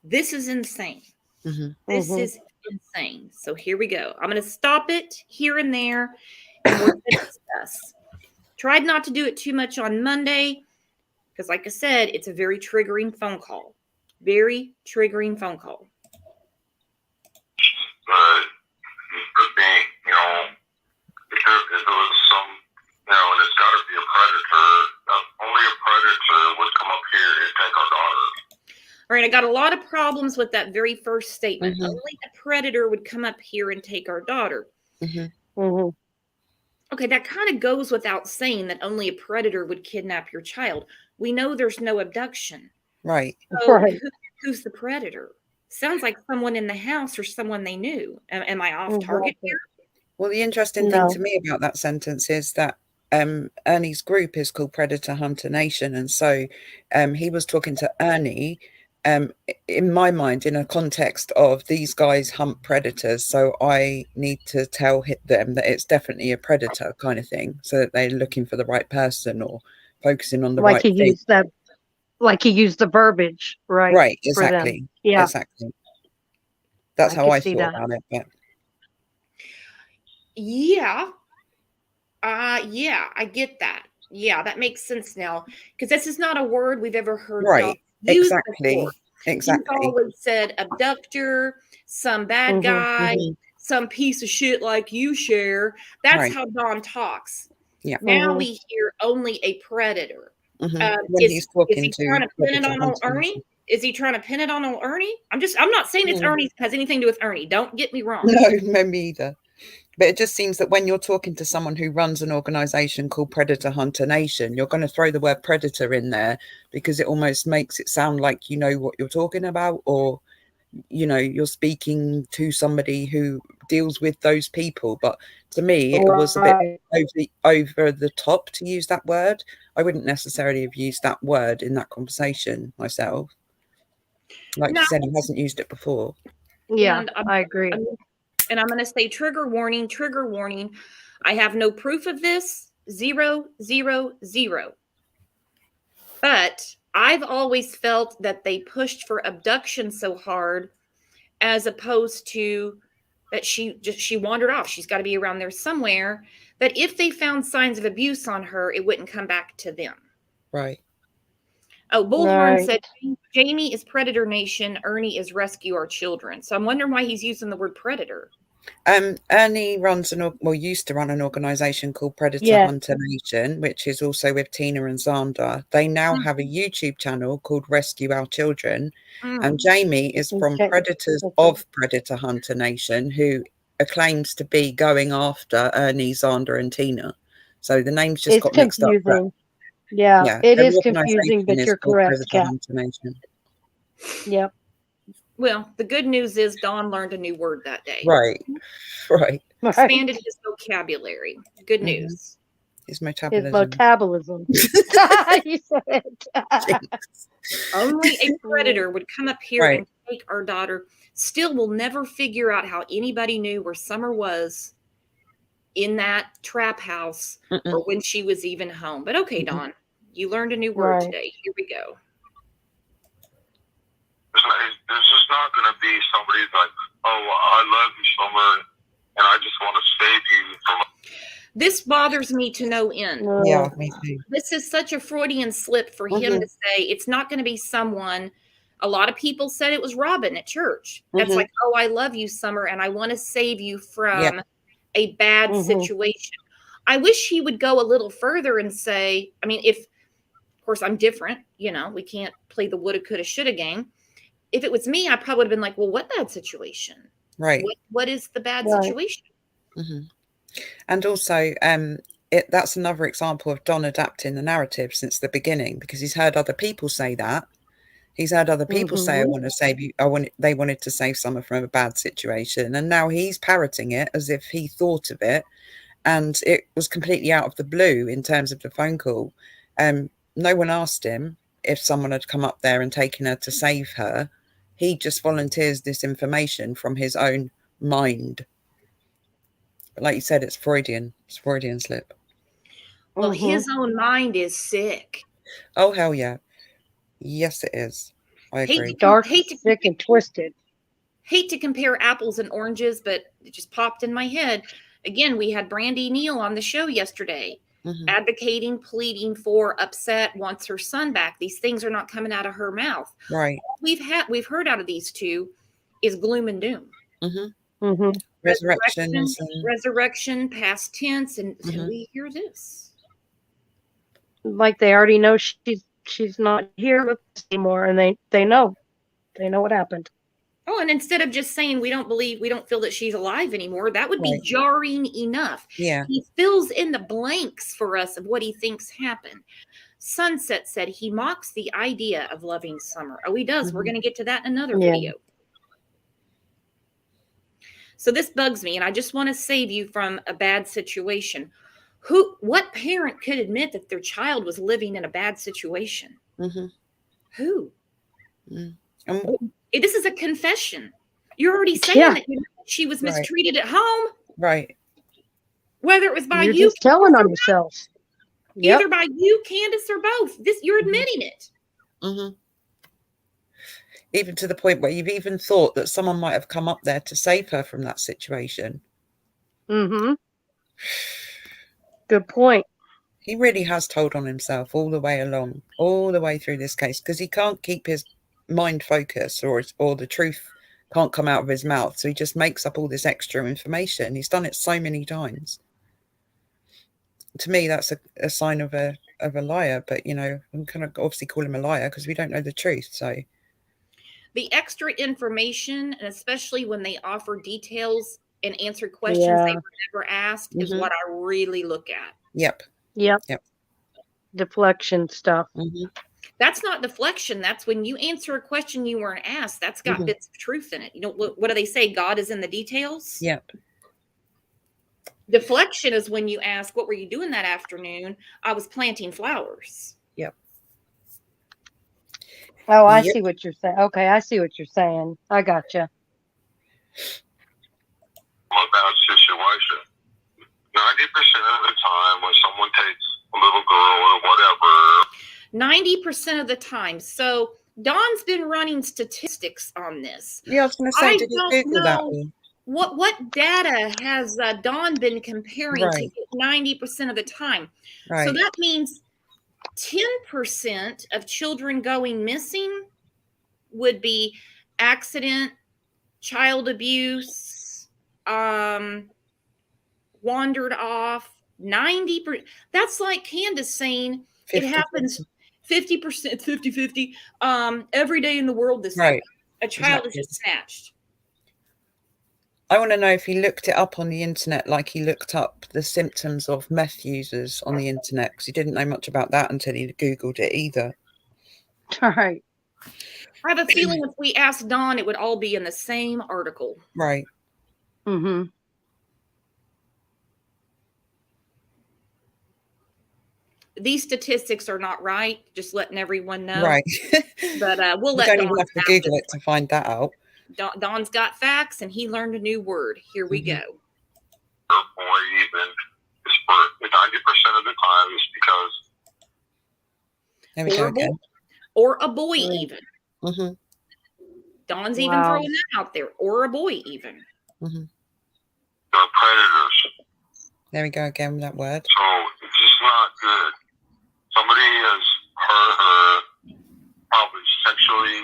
this is insane. Mm-hmm. This is insane. So here we go. I'm going to stop it here and there, and we're going to discuss. Tried not to do it too much on Monday because, like I said, it's a very triggering phone call. Very triggering phone call. But the thing, if there was some, and it's got to be a predator. Only a predator would come up here and take our daughter. All right, I got a lot of problems with that very first statement. Mm-hmm. Only a predator would come up here and take our daughter. Mm-hmm. Okay, that kind of goes without saying that only a predator would kidnap your child. We know there's no abduction. Right. So who's the predator? Sounds like someone in the house or someone they knew. Am I off target here? Well, the interesting thing to me about that sentence is that Ernie's group is called Predator Hunter Nation. And so he was talking to Ernie, in my mind, in a context of these guys hunt predators. So I need to tell them that it's definitely a predator kind of thing, so that they're looking for the right person or focusing on the right thing. Like he used the verbiage, right? Right, exactly. Yeah. Exactly. That's how I thought about it. But yeah, I get that. Yeah, that makes sense now, because this is not a word we've ever heard. Right. Used Exactly. before. Exactly. You've always said abductor, some bad guy, some piece of shit like you share. That's how Don talks. Yeah. Now we hear only a predator. When he's talking is he trying to pin it on old Ernie? Is he trying to pin it on old Ernie? I'm not saying it's Ernie has anything to do with Ernie. Don't get me wrong. No, me either. But it just seems that when you're talking to someone who runs an organization called Predator Hunter Nation, you're going to throw the word predator in there because it almost makes it sound like you know what you're talking about, or you're speaking to somebody who deals with those people. But to me, it was a bit over the top to use that word. I wouldn't necessarily have used that word in that conversation myself. Like you said, he hasn't used it before. Yeah, I agree. And I'm going to say trigger warning. I have no proof of this. 0, 0, 0. But I've always felt that they pushed for abduction so hard, as opposed to that she wandered off. She's got to be around there somewhere. That if they found signs of abuse on her, it wouldn't come back to them. Right. Oh, Bullhorn said Jamie is Predator Nation. Ernie is Rescue Our Children. So I'm wondering why he's using the word predator. Ernie used to run an organization called Predator Hunter Nation, which is also with Tina and Xander. They now have a YouTube channel called Rescue Our Children. And Jamie is from Predators of Predator Hunter Nation, who claims to be going after Ernie, Xander, and Tina. So the names just got mixed up. Yeah, it is confusing, but you're correct, Kat. Yep. Well, the good news is Don learned a new word that day. Right. Right. Expanded his vocabulary. Good Mhm. news. His His metabolism. metabolism. You said it. Jinx. Only a predator would come up here Right. and take our daughter. Still, we'll never figure out how anybody knew where Summer was in that trap house Mm-mm. or when she was even home. But okay, Mm-mm. Don, you learned a new word Right. today. Here we go. This is not going to be somebody like, oh, I love you, Summer, and I just want to save you from. This bothers me to no end. Yeah, me too. This is such a Freudian slip for him to say it's not going to be someone. A lot of people said it was Robin at church. That's Mhm. like, oh, I love you, Summer, and I want to save you from Yeah. a bad Mhm. situation. I wish he would go a little further and say, I mean, if, of course, I'm different, you know, we can't play the woulda, coulda, shoulda game. If it was me, I probably would have been like, well, what bad situation? Right. What is the bad Right. situation? Hmm. And also, that's another example of Don adapting the narrative since the beginning, because he's heard other people say that. He's heard other people say, "I want to save you." They wanted to save Summer from a bad situation, and now he's parroting it as if he thought of it, and it was completely out of the blue in terms of the phone call. No one asked him if someone had come up there and taken her to save her. He just volunteers this information from his own mind. But like you said, it's Freudian. It's Freudian slip. Well, Mhm. his own mind is sick. Oh, hell yeah. Yes, it is. I Hate agree. to- Dark, hate to- sick, and twisted. Hate to compare apples and oranges, but it just popped in my head. Again, we had Brandy Neal on the show yesterday, Mhm. advocating, pleading for, upset, wants her son back. These things are not coming out of her mouth. Right. We've heard out of these two is gloom and doom. Hmm. Mhm. Resurrections. And, Resurrection, past tense, and Mhm. we hear this. Like they already know she's not here with us anymore, and they know what happened. Oh, and instead of just saying we don't feel that she's alive anymore, that would be Right. jarring enough. yeah. He fills in the blanks for us of what he thinks happened. Sunset said he mocks the idea of loving Summer. Oh, he does. We're Mhm. going to get to that in another Yeah. video. So this bugs me, and I just want to save you from a bad situation. What parent could admit that their child was living in a bad situation? Hmm. Who? And This is a confession. You're already saying Yeah. that she was Right. mistreated at home, right. whether it was by You're you, just telling on yourself. Yep. either by you, Candace, or both. You're admitting it. Hmm. Even to the point where you've even thought that someone might have come up there to save her from that situation. Mhm. Good point. He really has told on himself all the way along, all the way through this case, because he can't keep his mind focused, or the truth can't come out of his mouth. So he just makes up all this extra information. He's done it so many times. To me, that's a sign of a liar. But you know, I'm kind of obviously call him a liar because we don't know the truth. So The extra information, and especially when they offer details and answer questions they Yeah. were never asked, is Mhm. what I really look at. yep. Yep. Yep. Deflection stuff. Hmm. That's not deflection. That's when you answer a question you weren't asked. That's got Mhm. bits of truth in it. You know, what do they say? God is in the details. Yep. Deflection is when you ask, what were you doing that afternoon? I was planting flowers. Oh, I Yep. see what you're saying. Okay, I see what you're saying. I gotcha. A bad situation. 90% of the time, when someone takes a little girl or whatever, 90% of the time. So Don's been running statistics on this. Yeah, I was going to say, I did you don't Google that? know. What data has Don been comparing to Right. get 90% of the time? Right. So that means 10% of children going missing would be accident, child abuse, wandered off. 90%. That's like Candace saying it 50. happens 50%, 50-50 every day in the world this Right. a child Exactly. is just snatched. I want to know if he looked it up on the internet, like he looked up the symptoms of meth users on the internet, because he didn't know much about that until he Googled it either. All right. I have a feeling if we asked Dawn, it would all be in the same article. Right. Mm-hmm. These statistics are not right. Just letting everyone know. Right. But we'll You let don't Dawn even have to Google it to find that out. Dawn's got facts, and he learned a new word. Here we go. Or even is for 90% of the time is because There we go Or, again. or a boy, even. Mm-hmm. Dawn's even Wow. throwing that out there. Or a boy, even. Mm-hmm. they're predators. There we go again with that word. So it's just not good. Somebody has hurt her, probably sexually,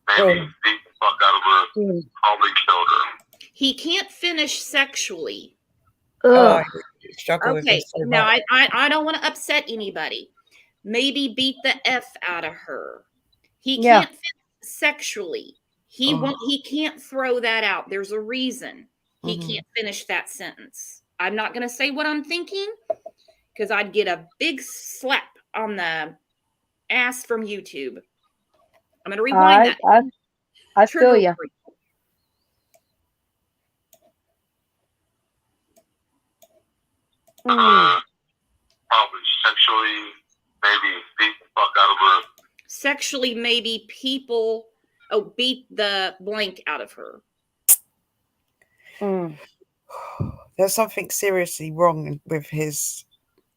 maybe beat the fuck out of her, Mm. probably killed her. He can't finish sexually. Oh, Ugh. I struggle with Okay, this so now much. I don't want to upset anybody. Maybe beat the F out of her. He Yeah. can't finish sexually. He Oh. won't. He can't throw that out. There's a reason he Mhm. can't finish that sentence. I'm not going to say what I'm thinking because I'd get a big slap on the ass from YouTube. I'm going to rewind that. I feel Trigger you. warning. Mm. Probably sexually, maybe beat the fuck out of her. Sexually, maybe people. Oh, beat the blank out of her. Mm. There's something seriously wrong with his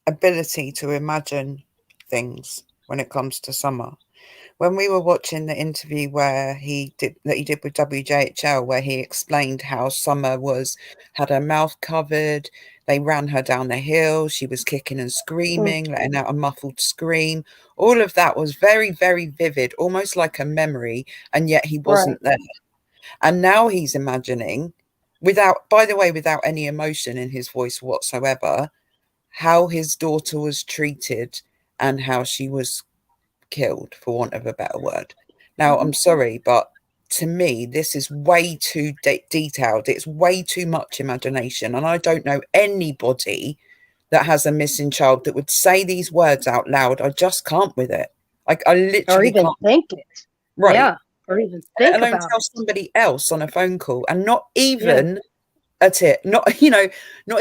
ability to imagine things when it comes to Summer. When we were watching the interview where he did with WJHL, where he explained how Summer had her mouth covered, they ran her down the hill, she was kicking and screaming, letting out a muffled scream. All of that was very, very vivid, almost like a memory, and yet he wasn't there. And now he's imagining, without any emotion in his voice whatsoever, how his daughter was treated and how she was killed, for want of a better word. Now, I'm sorry, but to me, this is way too detailed. It's way too much imagination. And I don't know anybody that has a missing child that would say these words out loud. I just can't with it. Like, I literally Or even can't. think it. Right. Yeah. Or even Let think alone about tell it. somebody else on a phone call, and not even at it, not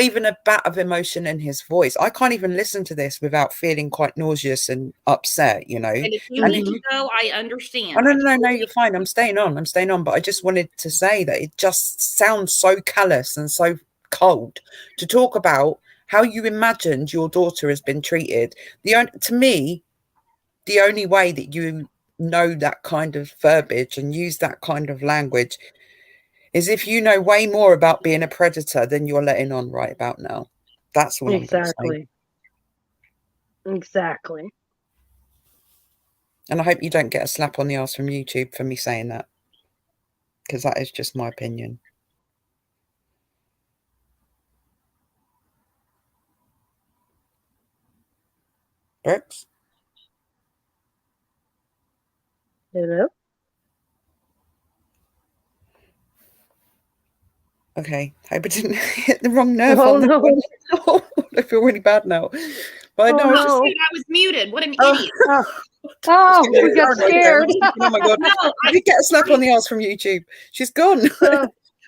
even a bat of emotion in his voice. I can't even listen to this without feeling quite nauseous and upset, And if you And need to go, I understand. Oh, no, you're fine. I'm staying on. But I just wanted to say that it just sounds so callous and so cold to talk about how you imagined your daughter has been treated. To me, the only way that you know that kind of verbiage and use that kind of language is if you know way more about being a predator than you're letting on right about now. That's all I'm going to say. Exactly. And I hope you don't get a slap on the arse from YouTube for me saying that, because that is just my opinion. Brooks? Hello? Okay, hope I didn't hit the wrong nerve Oh, on that no. one. I feel really bad now. But Oh, no, no. Dude, I was muted. What an idiot. Oh, we got scared. Oh my god! No, I did get a slap on the arse from YouTube. She's gone.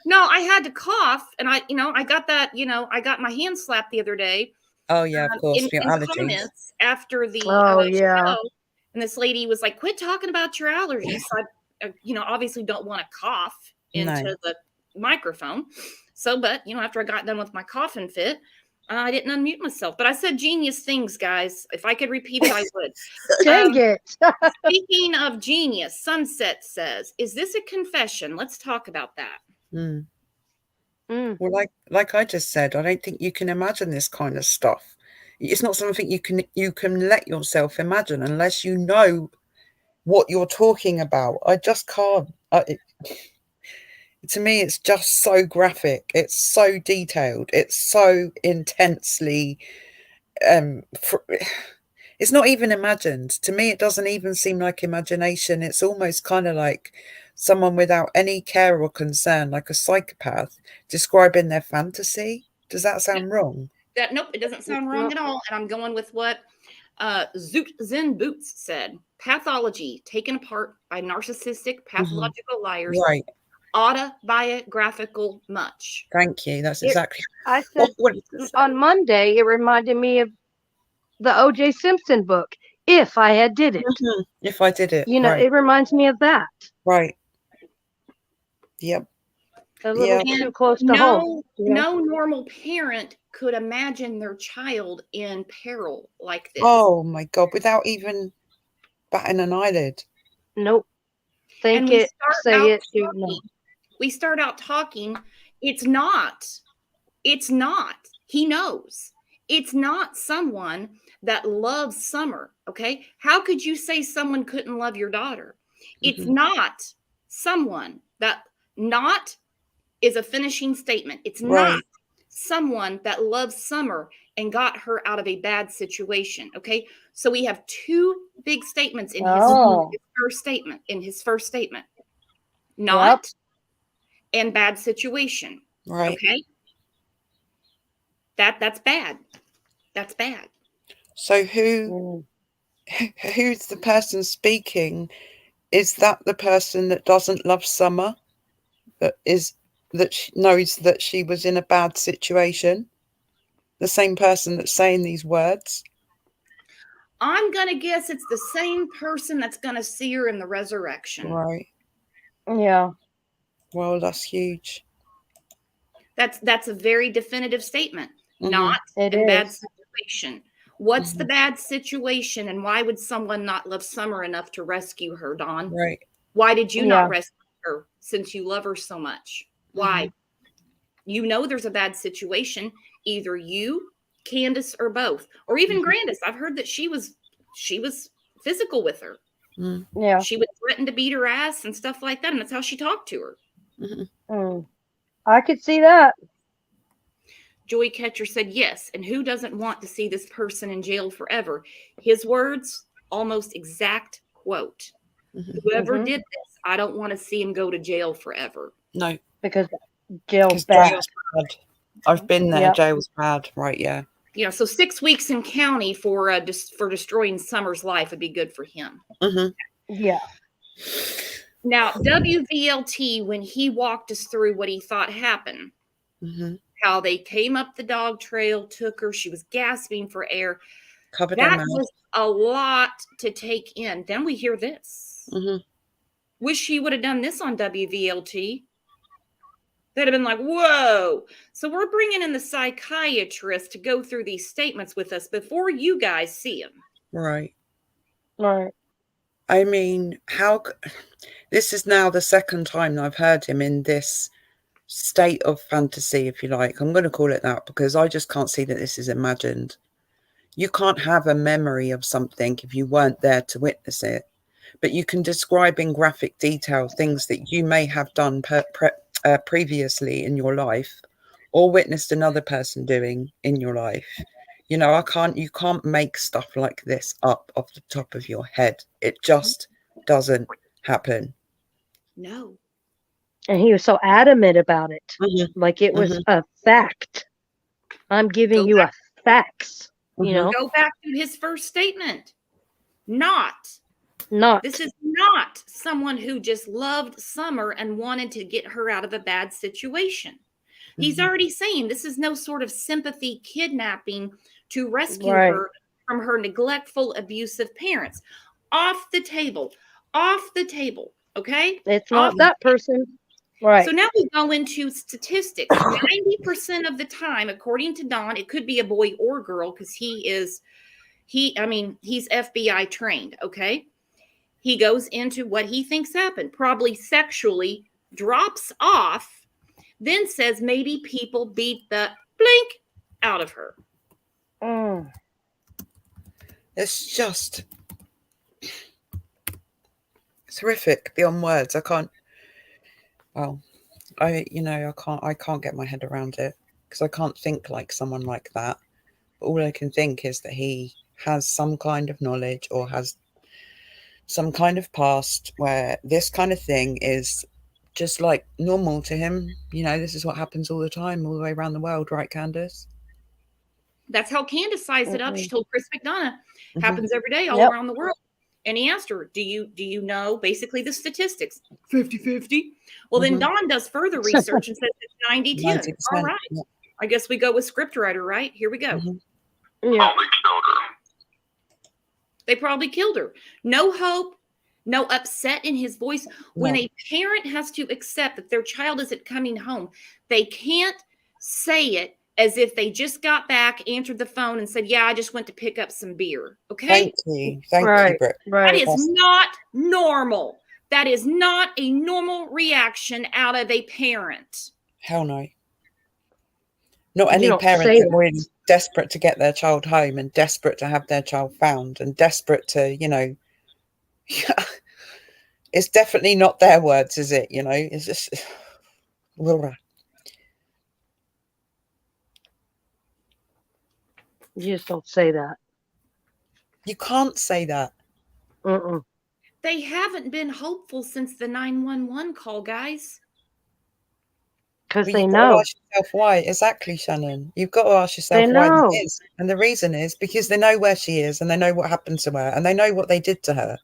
No, I had to cough, and I got that, I got my hand slapped the other day. Oh yeah, of course, In for your allergies. comments after the yeah. show, and this lady was like, "Quit talking about your allergies." So I, obviously don't want to cough into the microphone. So, but after I got done with my coughing fit, I didn't unmute myself. But I said genius things, guys. If I could repeat it, I would. Dang it. Speaking of genius, Sunset says, "Is this a confession? Let's talk about that." Well, like I just said, I don't think you can imagine this kind of stuff. It's not something you can let yourself imagine unless you know what you're talking about. I just can't. To me, it's just so graphic. It's so detailed. It's so intensely. It's not even imagined. To me, it doesn't even seem like imagination. It's almost kind of like someone without any care or concern, like a psychopath, describing their fantasy. Does that sound wrong? Nope, it doesn't sound wrong at all. And I'm going with what Zoot Zen Boots said. pathology taken apart by narcissistic, pathological liars, Right. autobiographical much. Thank you. That's It- exactly I said on Monday, it reminded me of the O.J. Simpson book, If I Had Did It. if I did it. You know, right. it reminds me of that. Right. Yep. A little Yeah. too close to home. you know? No normal parent could imagine their child in peril like this. Oh my God. Without even batting an eyelid. Nope. Think And we it, start say out it, do talking- no. We start out talking. It's not. He knows. It's not someone that loves Summer. Okay. How could you say someone couldn't love your daughter? It's not someone that not is a finishing statement. It's not Right. someone that loves Summer and got her out of a bad situation. Okay. So we have two big statements in Oh. his first statement. Not and bad situation. Right. Okay. That's bad. That's bad. So who's the person speaking? Is that the person that doesn't love Summer? That knows that she was in a bad situation? The same person that's saying these words? I'm going to guess it's the same person that's going to see her in the resurrection. Right. Yeah. Well, that's huge. That's a very definitive statement. Mhm. Not It in bad is. situation. What's the bad situation, and why would someone not love Summer enough to rescue her, Dawn? Right. Why did you Yeah. not rescue her since you love her so much? Why? You know there's a bad situation. Either you, Candace, or both, or even Grandis. I've heard that she was physical with her. Yeah. She would threaten to beat her ass and stuff like that, and that's how she talked to her. I could see that. Joy Catcher said yes, and who doesn't want to see this person in jail forever? His words, almost exact quote. Whoever did this, I don't want to see him go to jail forever. No. Because jail's 'Cause bad. jail's bad. I've been there. Yep. Jail's bad. Right. Yeah. So 6 weeks in county for destroying Summer's life would be good for him. Yeah. Now, WVLT, when he walked us through what he thought happened, how they came up the dog trail, took her, she was gasping for air. Covered her That mouth. was a lot to take in. Then we hear this. Wish he would have done this on WVLT. They'd have been like, whoa. So we're bringing in the psychiatrist to go through these statements with us before you guys see him. Right. Right. I mean, this is now the second time I've heard him in this state of fantasy, if you like. I'm going to call it that because I just can't see that this is imagined. You can't have a memory of something if you weren't there to witness it, but you can describe in graphic detail things that you may have done previously in your life or witnessed another person doing in your life. You can't make stuff like this up off the top of your head. It just doesn't happen. No. And he was so adamant about it. Like it was a fact. I'm giving you a facts. You know? Go back to his first statement. Not. This is not someone who just loved Summer and wanted to get her out of a bad situation. He's already saying this is no sort of sympathy kidnapping to rescue her from her neglectful, abusive parents. Off the table. Okay? It's not that person. Right. So now we go into statistics. 90% of the time, according to Don, it could be a boy or girl because he's FBI trained, okay? He goes into what he thinks happened, probably sexually, drops off, then says maybe people beat the blink out of her. It's just it's horrific beyond words. I can't get my head around it because I can't think like someone like that. But all I can think is that he has some kind of knowledge or has some kind of past where this kind of thing is just like normal to him. This is what happens all the time, all the way around the world, right, Candace? That's how Candace sized it up. She told Chris McDonough, happens every day all around the world. And he asked her, do you know basically the statistics? 50-50. Well, then Dawn does further research and says it's 90-10. 90%. All right. Yeah. I guess we go with scriptwriter, right? Here we go. Yeah. Probably killed her. They probably killed her. No hope, no upset in his voice. When No. a parent has to accept that their child isn't coming home, they can't say it as if they just got back, answered the phone, and said, yeah, I just went to pick up some beer. Okay? Thank you. Thank you, Right. Brooke. That Right. is not normal. That is not a normal reaction out of a parent. Hell no. Not You any don't parent say that that. really desperate to get their child home and desperate to have their child found and desperate to, it's definitely not their words, is it? It's just, You just don't say that. you can't say that. Mm-mm. They haven't been hopeful since the 911 call, guys. Because But they you've got to know. ask yourself why. Exactly, Shannon. You've got to ask yourself They why know. that is. And the reason is because they know where she is and they know what happened to her and they know what they did to her.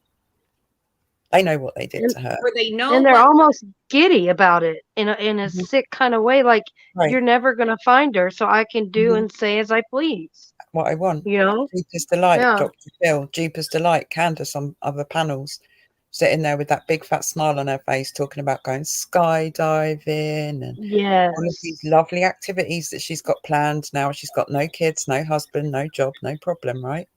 They know what they did to her. Where they know And they're what- almost giddy about it in a Mhm. sick kind of way. Like, Right. you're never going to find her, so I can do Mhm. and say as I please. What I want. You know? Jeepers Delight, Yeah. Dr. Phil, Jeepers Delight, Candace on other panels, sitting there with that big fat smile on her face, talking about going skydiving and Yes. all of these lovely activities that she's got planned. Now she's got no kids, no husband, no job, no problem, right?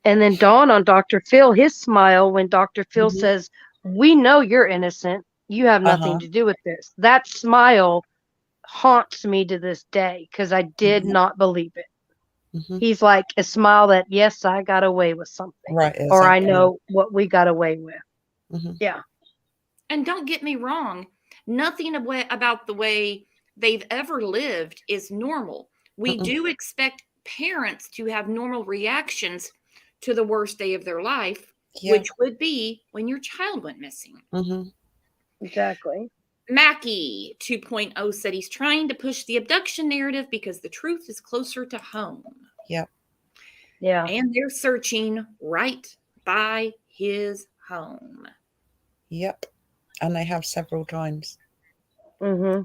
And then Dawn on Dr. Phil, his smile when Dr. Phil Mhm. says, we know you're innocent. You have nothing Uh-huh. to do with this. That smile haunts me to this day because I did Mhm. not believe it. Mhm. He's like a smile that, yes, I got away with something. Right. Or I exactly. know what we got away with. Mhm. Yeah. And don't get me wrong, nothing about the way they've ever lived is normal. We Mm-mm. do expect parents to have normal reactions to the worst day of their life, Yeah. which would be when your child went missing. Mhm. Exactly. Mackie 2.0 said he's trying to push the abduction narrative because the truth is closer to home. Yeah. And they're searching right by his home. Yep. And they have several times. Mm-hmm.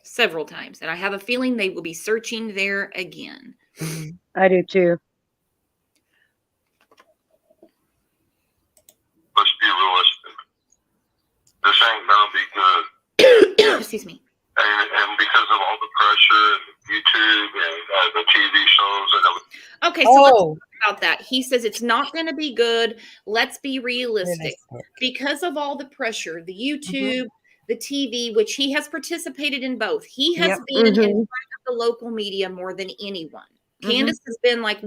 Several times. And I have a feeling they will be searching there again. Mhm. I do too. Let's be realistic. This ain't gonna be good. Excuse me. And because of all the pressure and YouTube and the TV shows and everything. Okay, so let's Oh, talk about that. He says it's not going to be good. Let's be realistic. Because of all the pressure, the YouTube, the TV, which he has participated in both. He has Yep. been in Mhm. front of the local media more than anyone. Candace has been like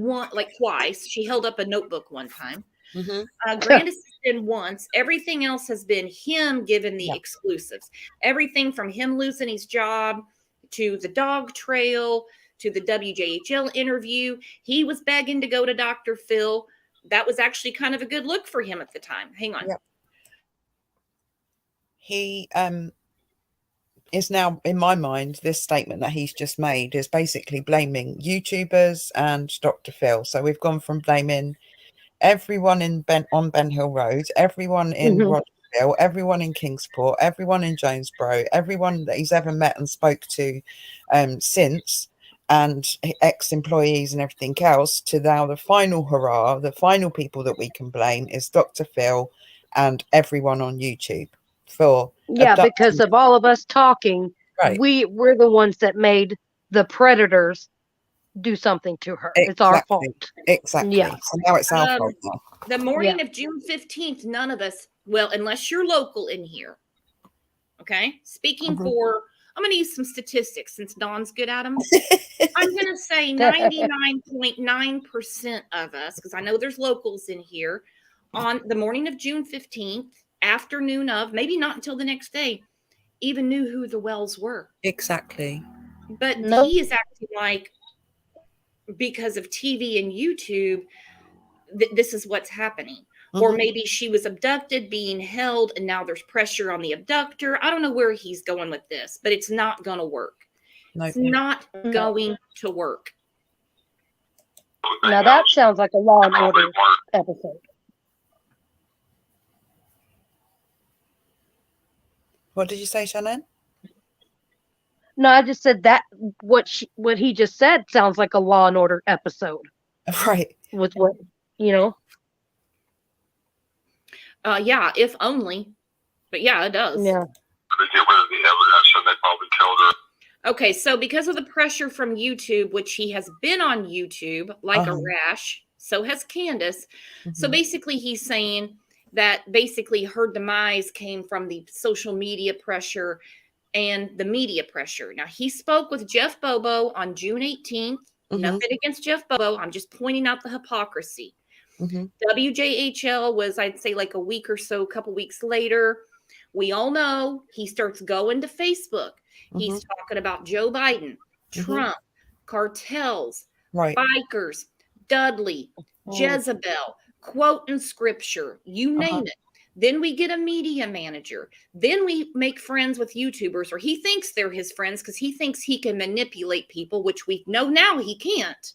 twice. She held up a notebook one time. Mhm. Grandis has been once. Everything else has been him giving the Yeah. exclusives. Everything from him losing his job to the dog trail to the WJHL interview. He was begging to go to Dr. Phil. That was actually kind of a good look for him at the time. Hang on. Yeah. He is now, in my mind, this statement that he's just made is basically blaming YouTubers and Dr. Phil. So we've gone from blaming everyone on Ben Hill Road, everyone in Rogerville, everyone in Kingsport, everyone in Jonesboro, everyone that he's ever met and spoke to since, and ex-employees and everything else, to now the final hurrah, the final people that we can blame is Dr. Phil and everyone on YouTube for because of all of us talking, right. we're the ones that made the predators do something to her. It's our fault. Exactly. Yeah. So now it's our fault now. The morning of June 15th, none of us, well, unless you're local in here. Okay. Speaking for, I'm going to use some statistics since Dawn's good at them. I'm going to say 99.9% of us, because I know there's locals in here, on the morning of June 15th, afternoon of, maybe not until the next day, even knew who the Wells were. Exactly. But he is acting like, because of TV and YouTube, this is what's happening. Or maybe she was abducted, being held, and now there's pressure on the abductor. I don't know where he's going with this, but it's not going to work. No. It's not going to work. Now that sounds like a Law and Order episode. What did you say, Shannon? No, I just said that what he just said sounds like a Law and Order episode Right. with what, you know. Yeah, if only. But yeah, it does. Yeah. They get rid of the evidence and they probably killed her. Okay, so because of the pressure from YouTube, which he has been on YouTube like a rash, so has Candace. So basically he's saying that basically her demise came from the social media pressure and the media pressure. Now, he spoke with Jeff Bobo on June 18th. Nothing against Jeff Bobo. I'm just pointing out the hypocrisy. WJHL was, I'd say, like a week or so, a couple weeks later. We all know he starts going to Facebook. He's talking about Joe Biden, Trump, cartels, bikers, Dudley, Jezebel, quoting scripture, you name it. Then we get a media manager. Then we make friends with YouTubers, or he thinks they're his friends because he thinks he can manipulate people, which we know now he can't.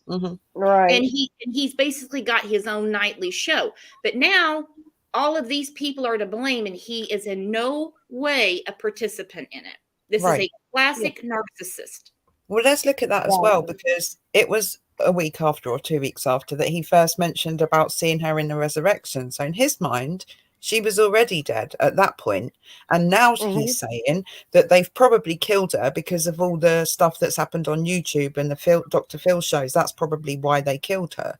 Right. And he's basically got his own nightly show. But now all of these people are to blame, and he is in no way a participant in it. This is a classic narcissist. Well, let's look at that as well, because it was a week after or 2 weeks after that he first mentioned about seeing her in the resurrection. So in his mind, she was already dead at that point. And now he's saying that they've probably killed her because of all the stuff that's happened on YouTube and the Dr. Phil shows. That's probably why they killed her.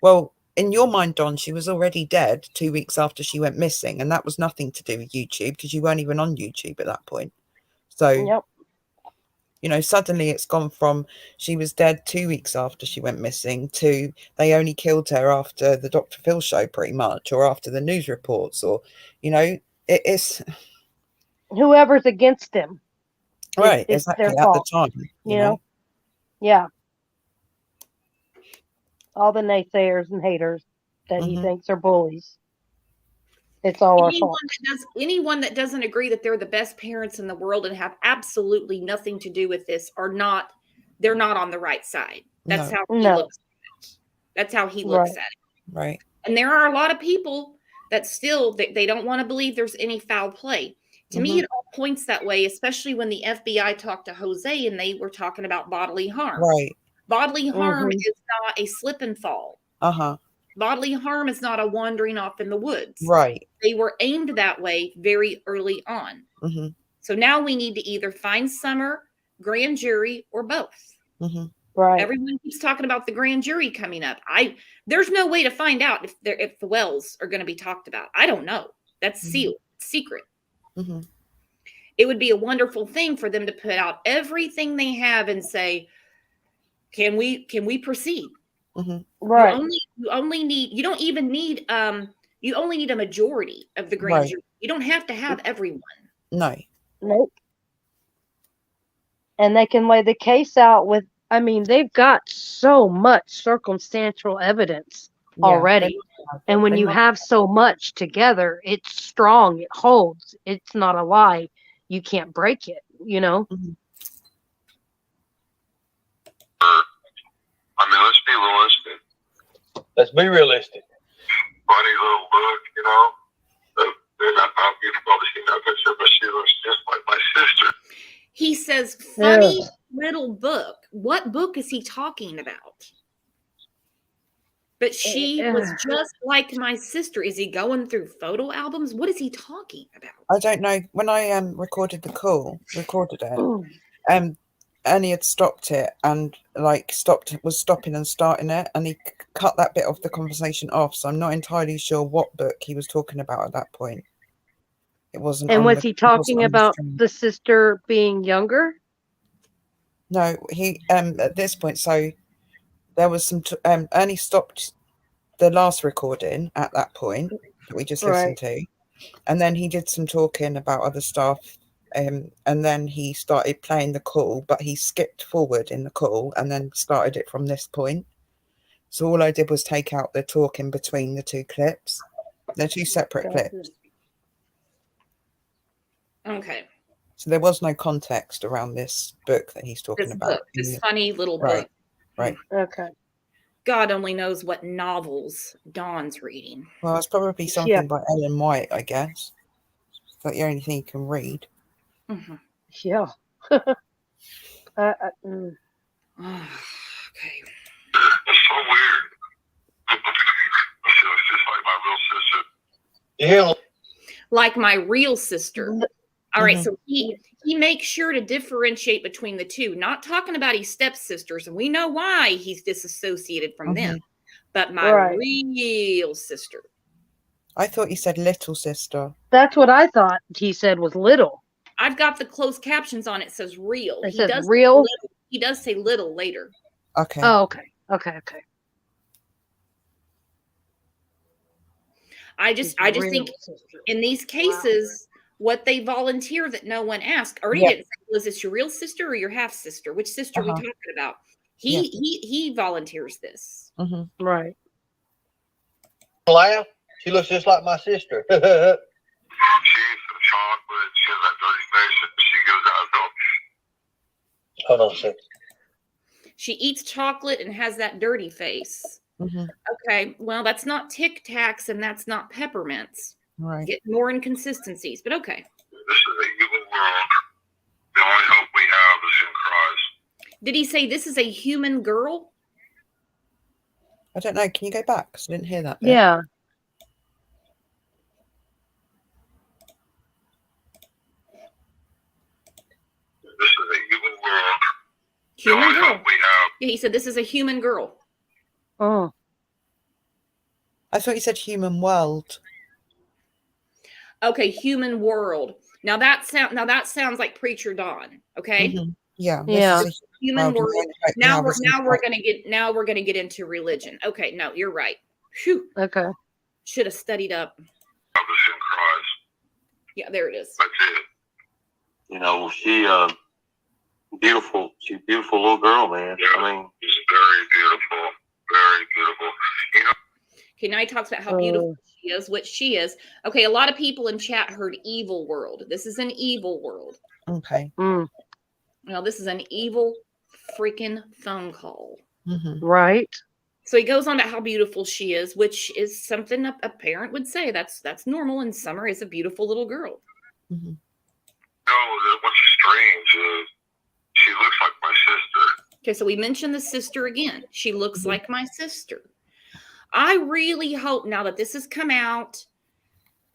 Well, in your mind, Don, she was already dead 2 weeks after she went missing. And that was nothing to do with YouTube because you weren't even on YouTube at that point. So, you know, suddenly it's gone from she was dead 2 weeks after she went missing to they only killed her after the Dr. Phil show, pretty much, or after the news reports, or, you know, it's whoever's against him. Right, exactly, at the time. You know? Yeah. All the naysayers and haters that he thinks are bullies. It's all our fault. Anyone that doesn't agree that they're the best parents in the world and have absolutely nothing to do with this they're not on the right side. That's how he looks at it. That's how he looks at it. Right. And there are a lot of people that still, they don't want to believe there's any foul play. To me, it all points that way, especially when the FBI talked to Jose and they were talking about bodily harm. Right. Bodily harm is not a slip and fall. Bodily harm is not a wandering off in the woods. Right. They were aimed that way very early on. So now we need to either find Summer, grand jury, or both. Right. Everyone keeps talking about the grand jury coming up. There's no way to find out if the Wells are going to be talked about. I don't know. That's sealed, secret. It would be a wonderful thing for them to put out everything they have and say, can we proceed? Right. You only need a majority of the grand jury. You don't have to have everyone. No. Nope. And they can lay the case out with, I mean, they've got so much circumstantial evidence already. And when you have so much together, it's strong, it holds, it's not a lie. You can't break it, you know? I mean, let's be realistic. Let's be realistic. Funny little book, you know. You've probably seen that picture, but she looks just like my sister. He says, funny little book. What book is he talking about? But she was just like my sister. Is he going through photo albums? What is he talking about? I don't know. When I recorded it, Ernie had stopped it and was stopping and starting it, and he cut that bit of the conversation off. So I'm not entirely sure what book he was talking about at that point. It wasn't. And was he talking about the sister being younger? No, he at this point. So there was some. Ernie stopped the last recording at that point that we just listened to, and then he did some talking about other stuff. And then he started playing the call, but he skipped forward in the call and then started it from this point. So all I did was take out the talk in between the two clips. They're two separate clips. Okay. So there was no context around this book that he's talking about. This funny little book. Right. Okay. God only knows what novels Dawn's reading. Well, it's probably something by Ellen White, I guess. It's like the only thing you can read. Mhm. Yeah. Okay. Mm. It's so weird. She was just like my real sister. Yeah. Like my real sister. L- All right, Mhm. so he makes sure to differentiate between the two, not talking about his stepsisters, and we know why he's disassociated from them, but my Right. real sister. I thought you said little sister. That's what I thought he said was little. I've got the closed captions on. It says real. It He says does say real. little. He does say little later. Okay. Oh, okay. Okay. I His just think real sister. in these cases, what they volunteer that no one asked. Ernie Yeah. didn't say, was this your real sister or your half sister? Which sister are we Uh-huh. talking about? Yeah. He volunteers this. Mhm. Right. Laugh. She looks just like my sister. She eats some chocolate. She has that dirty face. And she goes out and goes, Hold on a second. She eats chocolate and has that dirty face. Mhm. Okay, well, that's not Tic Tacs and that's not peppermints. Right. Get more inconsistencies, but okay. this is a evil world. The only hope we have is in Christ. Did he say this is a human girl? I don't know. Can you go back? 'Cause I didn't hear that bit. Yeah. This is a evil world. The Human only girl. hope we have. Yeah, he said this is a human girl. Oh. I thought you said human world. Okay, human world. Now that sounds like Preacher Don. Okay, Mhm. Yeah. Yeah. This is a human world. world. Now we're gonna get into religion. Okay, no, you're right. Phew, Okay. should have studied up. Have us in Christ. Yeah, there it is. That's it. You know, beautiful. She's a beautiful little girl, man. Yeah. I mean, It's very beautiful. Very beautiful. You know, Okay, now he talks about how beautiful she is, which she is. Okay, a lot of people in chat heard evil world. This is an evil world. Okay. Mm. Now, this is an evil freaking phone call. Mhm. Right. So he goes on to how beautiful she is, which is something a parent would say. That's normal, and Summer is a beautiful little girl. Mhm. no, what's strange is she looks like my sister. Okay, so we mentioned the sister again. She looks Mhm. like my sister. I really hope now that this has come out,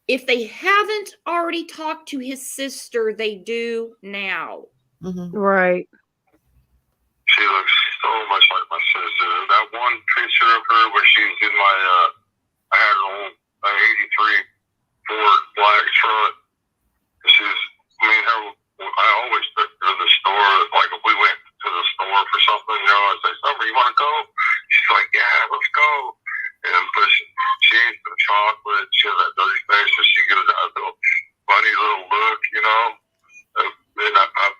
if they haven't already talked to his sister, they do now. Mhm. Right. She looks so much like my sister. That one picture of her where she's in my, I had an old 83 Ford black truck. She's, I mean, I always took her to the store. Like if we went to the store for something, I'd say, Summer, you want to go? She's like, yeah, let's go. And but she eats some chocolate. She has that dirty face, so she gives that little funny little look, And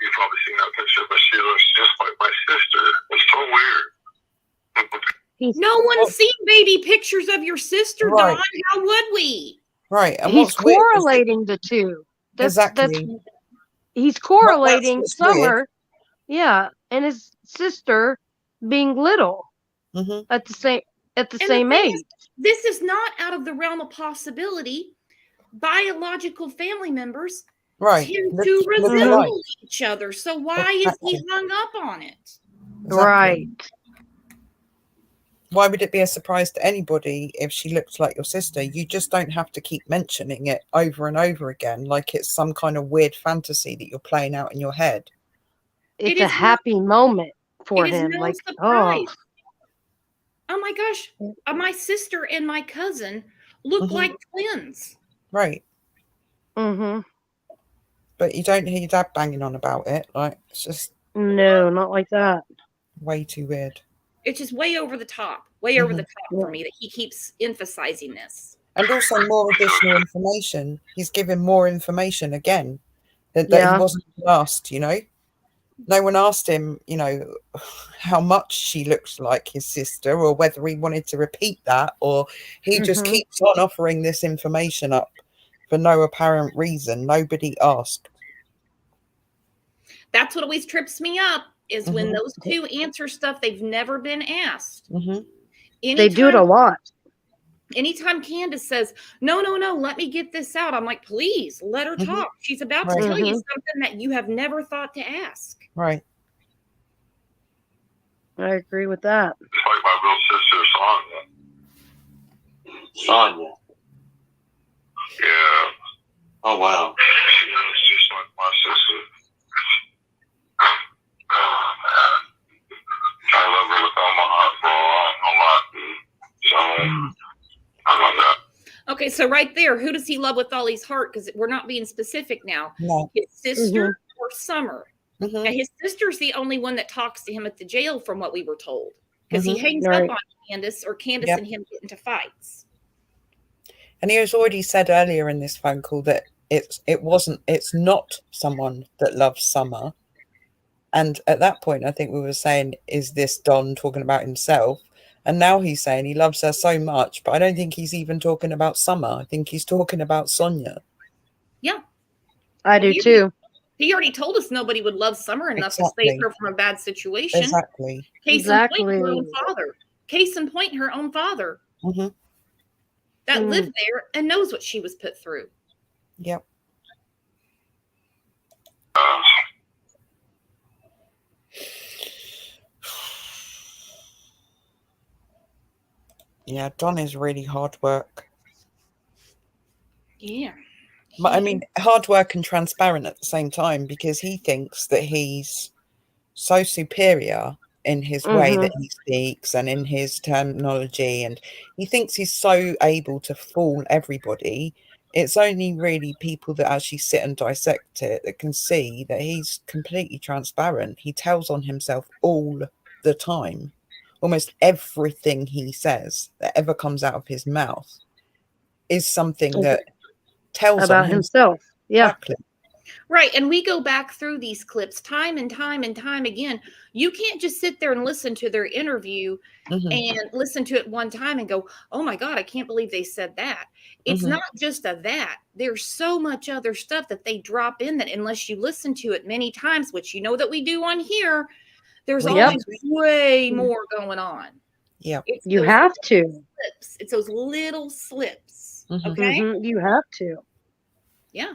you've probably seen that picture, but she looks just like my sister. It's so weird. No one's seen baby pictures of your sister, Right. Dawn. How would we? Right. And He's what's weird is that- correlating the two. Exactly. He's correlating what's weird. Summer, yeah, and his sister being little Mhm. at the same And the same thing age. is, this is not out of the realm of possibility. Biological family members Right. tend Look- to look alike. resemble each other. So why is he Exactly. hung up on it? Exactly. Right. Why would it be a surprise to anybody if she looks like your sister? You just don't have to keep mentioning it over and over again like it's some kind of weird fantasy that you're playing out in your head. It's It a is happy moment for it is him. no Like, surprise. oh, Oh my gosh, my sister and my cousin look Mhm. like twins. Right. mm-hmm. But you don't hear your dad banging on about it. Like, it's just No, not like that. way too weird. It's just way over the top, way over Mhm. the top for me that he keeps emphasizing this. And also more additional information. He's giving more information again that Yeah. he wasn't asked, No one asked him, how much she looks like his sister or whether he wanted to repeat that, or he just Mhm. keeps on offering this information up for no apparent reason. Nobody asked. That's what always trips me up is when Mhm. those two answer stuff they've never been asked. Mhm. They do it a lot. Anytime Candace says, no, let me get this out, I'm like, please let her talk. She's about to Right. tell you something that you have never thought to ask. Right. I agree with that. It's like my real sister, Sonia. Sonia. Yeah. Oh, wow. She is just like my sister. Oh, man. I love her with all my heart, bro. I don't know why. So, I love that. Okay, so right there, who does he love with all his heart? Because we're not being specific now. No. His sister or Summer. Mhm. Now, his sister's the only one that talks to him at the jail, from what we were told, because he hangs Right. up on Candace, or Candace Yep. and him get into fights. And he has already said earlier in this phone call that it's not someone that loves Summer. And at that point, I think we were saying, is this Don talking about himself? And now he's saying he loves her so much, but I don't think he's even talking about Summer. I think he's talking about Sonia. Yeah. I do too. He already told us nobody would love Summer enough to Exactly. save her from a bad situation. Exactly. Case in point, her own father. Case in point, her own father Mm-hmm. that lived there and knows what she was put through. Yep. Yeah, Don is really hard work. Yeah. But I mean, hard work and transparent at the same time, because he thinks that he's so superior in his way that he speaks and in his terminology, and he thinks he's so able to fool everybody. It's only really people that actually sit and dissect it that can see that he's completely transparent. He tells on himself all the time. Almost everything he says that ever comes out of his mouth is something that tells about on himself. Yeah. Exactly. Right. And we go back through these clips time and time and time again. You can't just sit there and listen to their interview and listen to it one time and go, oh my God, I can't believe they said that. It's not just a that. There's so much other stuff that they drop in that unless you listen to it many times, which you know that we do on here, there's always way more going on. Yeah. You have to. Slips. It's those little slips. Mhm. Okay. You have to. Yeah.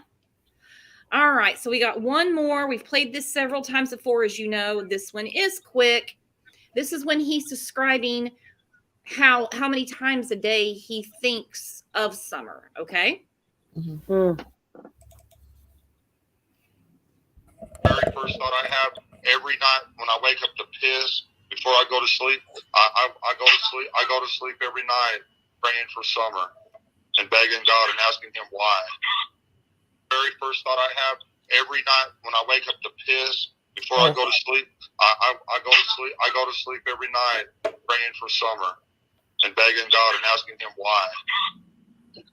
All right. So we got one more. We've played this several times before, as you know. This one is quick. This is when he's describing how many times a day he thinks of Summer. Okay. Very first thought I have every night when I wake up to piss before I go to sleep. I go to sleep. I go to sleep every night praying for Summer and begging God and asking Him why. Very first thought I have every night when I wake up to piss before I go to sleep. I go to sleep. I go to sleep every night praying for Summer and begging God and asking Him why.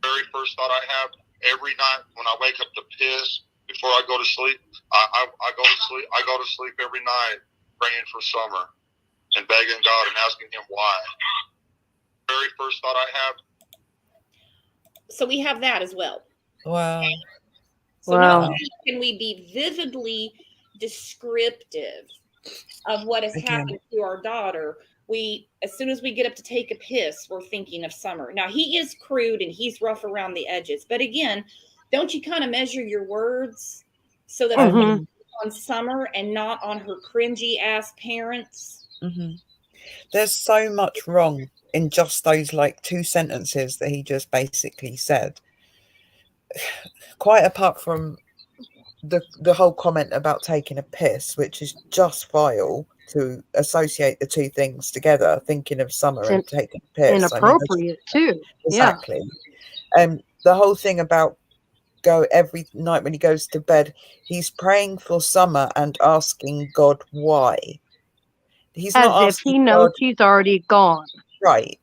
Very first thought I have every night when I wake up to piss before I go to sleep. I go to sleep. I go to sleep every night praying for Summer and begging God and asking Him why. Very first thought I have. So we have that as well. Wow. So not only can we be vividly descriptive of what has happened to our daughter, we, as soon as we get up to take a piss, we're thinking of Summer. Now, he is crude and he's rough around the edges. But again, don't you kind of measure your words so that they're on Summer and not on her cringy ass parents? There's so much wrong in just those like 2 sentences that he just basically said. Quite apart from the whole comment about taking a piss, which is just vile to associate the 2 things together, thinking of Summer and taking a piss. Inappropriate too. Exactly. The whole thing about go every night when he goes to bed, he's praying for Summer and asking God why. He's not as if he knows she's already gone. Right.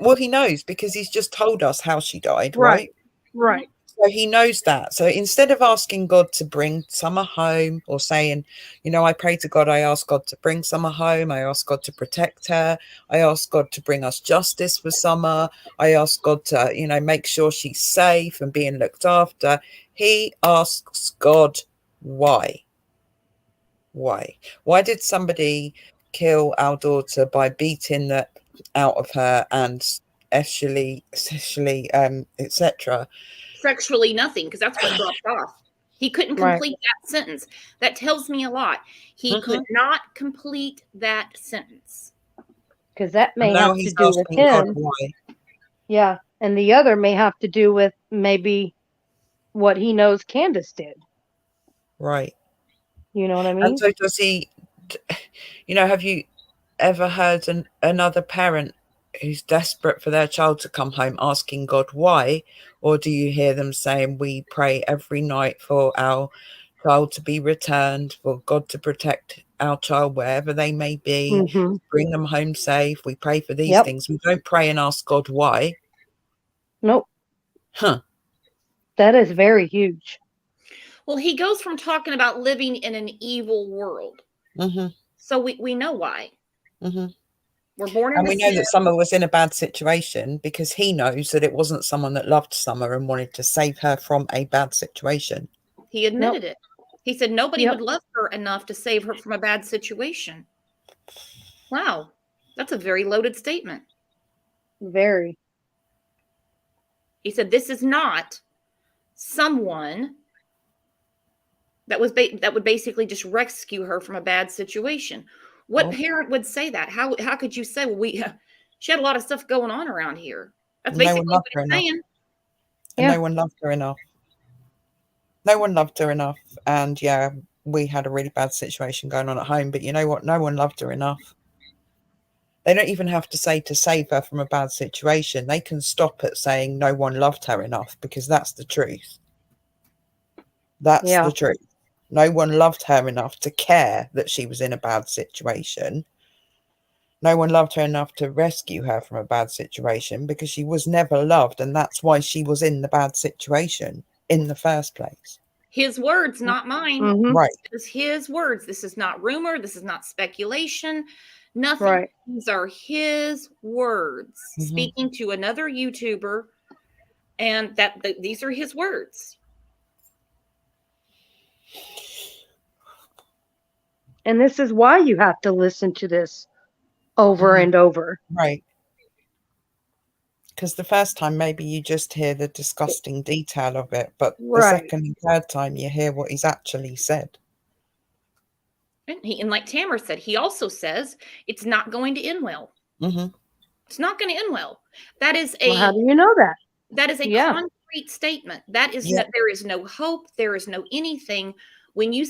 Well, he knows because he's just told us how she died, right? Right. So he knows that. So instead of asking God to bring Summer home or saying, you know, I pray to God, I ask God to bring Summer home. I ask God to protect her. I ask God to bring us justice for Summer. I ask God to, you know, make sure she's safe and being looked after. He asks God, why? Why? Why did somebody kill our daughter by beating that out of her and sexually, etc. Sexually nothing, because that's what dropped off. He couldn't Right. complete that sentence. That tells me a lot. He could not complete that sentence. Because that may And now have to he's do with asking God him. why. Yeah. And the other may have to do with maybe what he knows Candace did. Right. You know what I mean? And so does he, have you ever heard another parent who's desperate for their child to come home asking God why? Or do you hear them saying, we pray every night for our child to be returned, for God to protect our child wherever they may be, bring them home safe. We pray for these things. We don't pray and ask God why. Nope. Huh. That is very huge. Well, he goes from talking about living in an evil world. So we know why. We're born in and we know that Summer was in a bad situation because he knows that it wasn't someone that loved Summer and wanted to save her from a bad situation. He admitted it. He said nobody would love her enough to save her from a bad situation. Wow. That's a very loaded statement. Very. He said this is not someone that would basically just rescue her from a bad situation. What parent would say that? How could you say, well, she had a lot of stuff going on around here? That's basically what he's saying. And no one loved her enough. No one loved her enough. And yeah, we had a really bad situation going on at home. But you know what? No one loved her enough. They don't even have to say to save her from a bad situation. They can stop at saying no one loved her enough, because that's the truth. That's the truth. No one loved her enough to care that she was in a bad situation. No one loved her enough to rescue her from a bad situation, because she was never loved. And that's why she was in the bad situation in the first place. His words, not mine. Right. It was his words. This is not rumor. This is not speculation. Nothing. Right. These are his words speaking to another YouTuber, and these are his words. And this is why you have to listen to this over and over. Right. Because the first time, maybe you just hear the disgusting detail of it, but the second and third time you hear what he's actually said. And like Tamara said, he also says it's not going to end well. It's not going to end well. That is how do you know that? That is a concrete statement. That is there is no hope. There is no anything. When you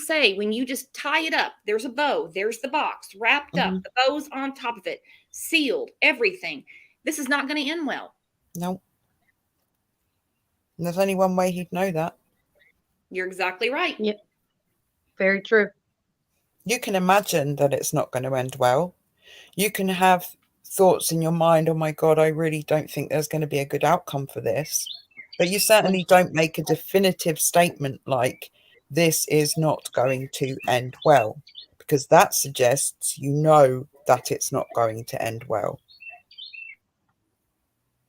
just tie it up, there's a bow, there's the box wrapped up, the bow's on top of it, sealed, everything. This is not going to end well. No. And there's only one way he'd know that. You're exactly right. Yeah. Very true. You can imagine that it's not going to end well. You can have thoughts in your mind, oh my God, I really don't think there's going to be a good outcome for this. But you certainly don't make a definitive statement like, this is not going to end well, because that suggests you know that it's not going to end well.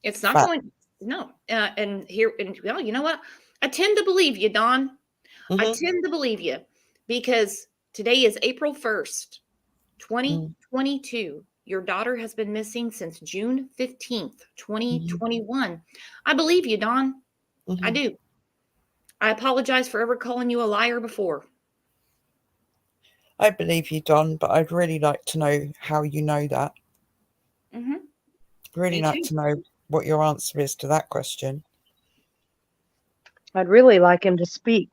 It's not going. No. Well, you know what? I tend to believe you, Dawn. I tend to believe you, because today is April 1st, 2022. Your daughter has been missing since June 15th, 2021. I believe you, Dawn. I do. I apologize for ever calling you a liar before. I believe you, Don, but I'd really like to know how you know that. Really like to know what your answer is to that question. I'd really like him to speak.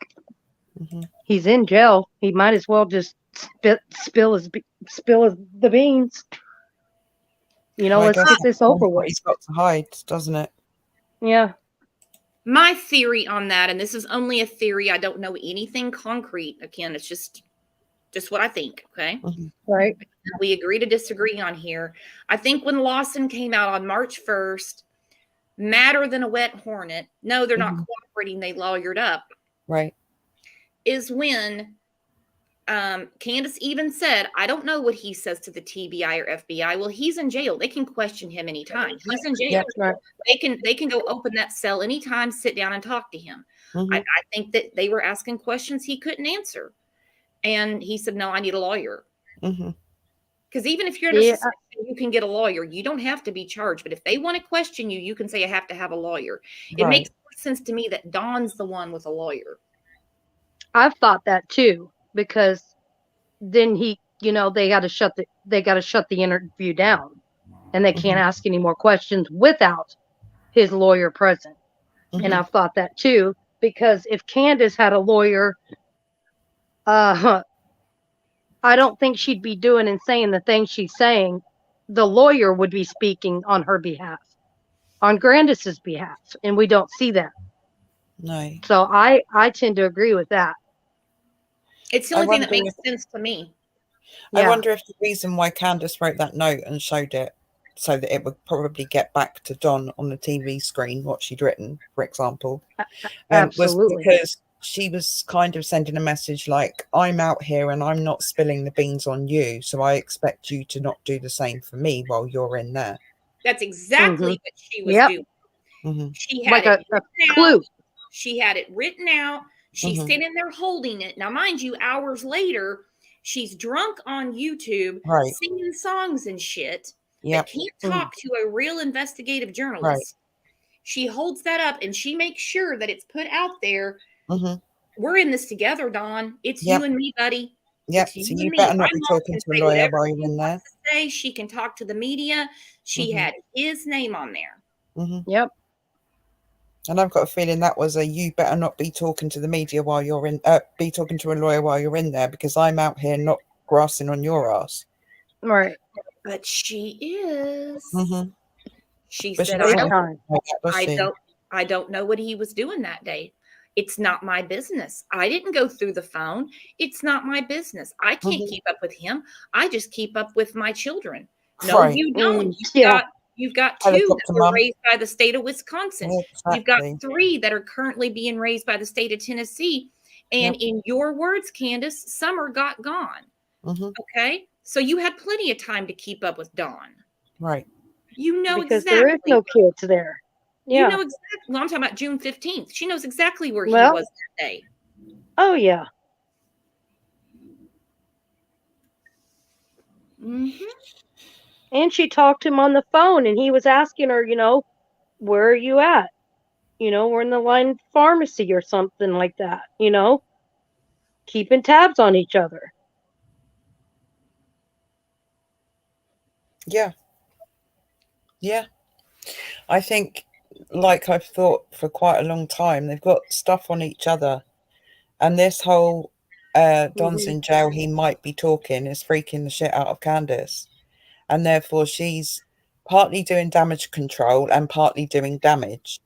He's in jail. He might as well just spill the beans. You know, let's get this over with. He's got to hide, doesn't it? Yeah. My theory on that, and this is only a theory, I don't know anything concrete. Again, it's just what I think, okay? Right. We agree to disagree on here. I think when Lawson came out on March 1st, madder than a wet hornet, no, they're not cooperating, they lawyered up. Right. Is when Candace even said, I don't know what he says to the TBI or FBI. Well, he's in jail. They can question him anytime. He's in jail. Right. They can go open that cell anytime, sit down and talk to him. I think that they were asking questions he couldn't answer. And he said, no, I need a lawyer. Because even if you're under Yeah, suspicion, you can get a lawyer. You don't have to be charged. But if they want to question you, you can say, I have to have a lawyer. It Right. makes more sense to me that Dawn's the one with a lawyer. I've thought that too, because then they got to shut the interview down, and they can't Mhm. ask any more questions without his lawyer present. And Mhm. I've thought that too, because if Candace had a lawyer, I don't think she'd be doing and saying the things she's saying. The lawyer would be speaking on her behalf, on Grandis's behalf, and we don't see that. No. So I tend to agree with that. It's the I only thing that wonder makes sense to me. I Yeah. wonder if the reason why Candace wrote that note and showed it so that it would probably get back to Don on the TV screen, what she'd written, for example, was Absolutely. because she was kind of sending a message like, I'm out here and I'm not spilling the beans on you, so I expect you to not do the same for me while you're in there. That's exactly what she was Yep. doing. Mhm. She had Like it a written clue. out. She had it written out. She's Mhm. sitting there holding it. Now, mind you, hours later, she's drunk on YouTube, Right. singing songs and shit, Yep. that can't talk to a real investigative journalist. She holds that up and she makes sure that it's put out there. Mhm. We're in this together, Dawn. It's Yep. you and me, buddy. Yep. It's So you you and me. better My not be mom talking can to a say lawyer whatever while she you're in there. wants to say. She can talk to the media. She Mhm. had his name on there. Mhm. Yep. And I've got a feeling that was a you better not be talking to the media while you're in, be talking to a lawyer while you're in there, because I'm out here not grassing on your ass. Right. But she is. Mhm. She But she said, doesn't Big look time. like that, does she? I don't know what he was doing that day. It's not my business. I didn't go through the phone. It's not my business. I can't Mhm. keep up with him. I just keep up with my children. No, Right. you don't. Yeah. You've got 2 that Helicopter were mum. raised by the state of Wisconsin. You've got Exactly. 3 that are currently being raised by the state of Tennessee. And Yep. in your words, Candace, summer got gone. Mhm. Okay. So you had plenty of time to keep up with Dawn. Right. You know Because exactly. there is no kids there. You Yeah. know exactly. Well, I'm talking about June 15th. She knows exactly where he Well- was that day. Oh yeah. Mm-hmm. And she talked to him on the phone, and he was asking her, where are you at? We're in the line pharmacy or something like that. Keeping tabs on each other. Yeah. Yeah. I think, like I've thought for quite a long time, they've got stuff on each other. And this whole Don's in jail, he might be talking, is freaking the shit out of Candace. And therefore she's partly doing damage control and partly doing damage,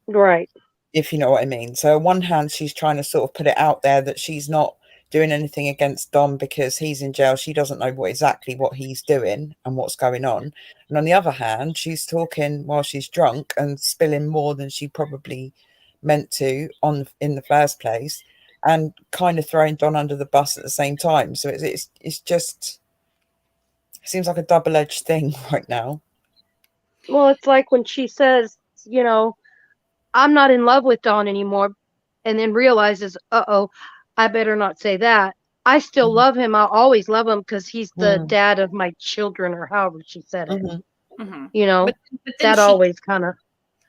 Right. if you know what I mean. So on one hand, she's trying to sort of put it out there that she's not doing anything against Don because he's in jail. She doesn't know exactly what he's doing and what's going on. And on the other hand, she's talking while she's drunk and spilling more than she probably meant to in the first place, and kind of throwing Don under the bus at the same time. So it's just, it seems like a double-edged thing right now. Well, it's like when she says, I'm not in love with Don anymore, and then realizes, I better not say that. I still Mhm. love him. I'll always love him because he's the Mm. dad of my children, or however she said it. Mhm. Mm-hmm. But then That always kind of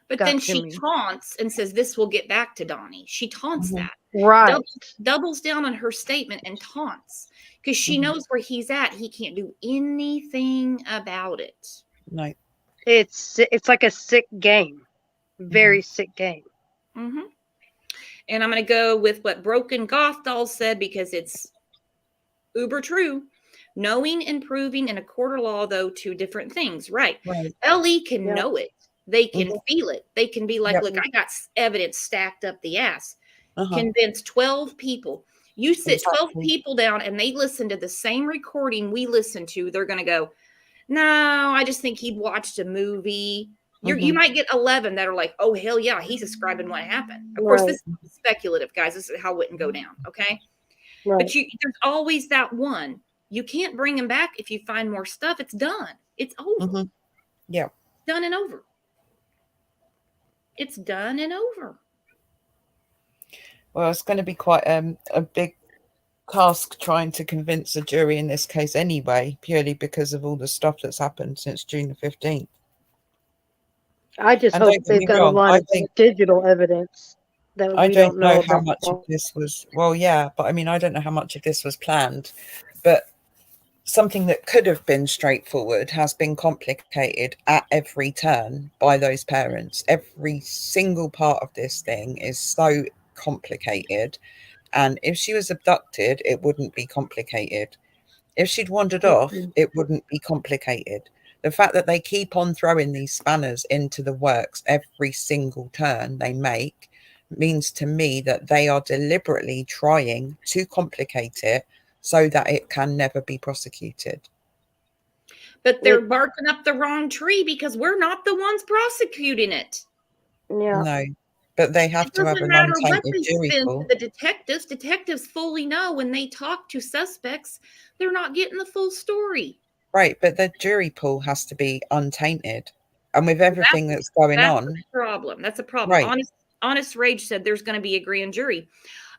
But got then to she me. taunts and says, "This will get back to Donnie." She taunts Mhm. that. right. Doubles down on her statement and taunts because she Mhm. knows where he's at. He can't do anything about it. No. It's like a sick game, very sick game. Mm-hmm. And I'm going to go with what Broken Goth Doll said because it's uber true. Knowing and proving in a court of law, though, 2 different things. Right. LE can Yep. know it. They can Mhm. feel it. They can be like, Yep. look, I got evidence stacked up the ass. Uh-huh. Convince 12 people. You sit 12 Exactly. people down and they listen to the same recording we listen to. They're going to go, no, I just think he'd watched a movie. You might get 11 that are like, oh, hell yeah, he's describing what happened. Of course, this is speculative, guys. This is how it wouldn't go down. Okay. Right. But there's always that one. You can't bring him back if you find more stuff. It's done. It's over. Mhm. Yeah. Done and over. It's done and over. Well, it's going to be quite a big task trying to convince the jury in this case anyway, purely because of all the stuff that's happened since June the 15th. I just And hope don't get they've me got a wrong, lot I of think digital evidence that I we don't don't know know how about. much of this was, well, yeah, but I mean, I don't know how much of this was planned, but something that could have been straightforward has been complicated at every turn by those parents. Every single part of this thing is so complicated. And if she was abducted, it wouldn't be complicated. If she'd wandered off, it wouldn't be complicated. The fact that they keep on throwing these spanners into the works every single turn they make means to me that they are deliberately trying to complicate it so that it can never be prosecuted. But they're barking up the wrong tree because we're not the ones prosecuting it. Yeah. No, but they have It to have doesn't an matter what untainted they jury send pool. to the detectives. Detectives fully know when they talk to suspects, they're not getting the full story. Right, but the jury pool has to be untainted. And with everything that's going That's on, a problem. That's a problem. right. Honest Rage said there's going to be a grand jury.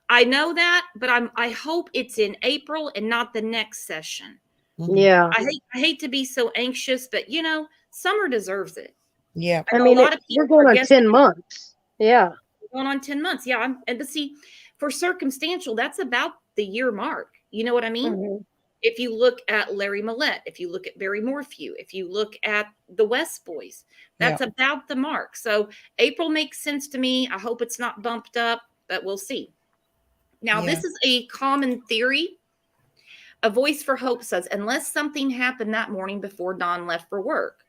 I know that, but I hope it's in April and not the next session. Mhm. Yeah. I hate to be so anxious, but you know, Summer deserves it. Yeah. I know mean, a lot of we're people going are on guessing 10 months. Yeah. going on 10 months. Yeah. But see, for circumstantial, that's about the year mark. You know what I mean? Mhm. If you look at Larry Millette, if you look at Barry Morphew, if you look at the West Boys, that's about the mark. So April makes sense to me. I hope it's not bumped up, but we'll see. Now, this is a common theory. A Voice for Hope says, unless something happened that morning before Dawn left for work,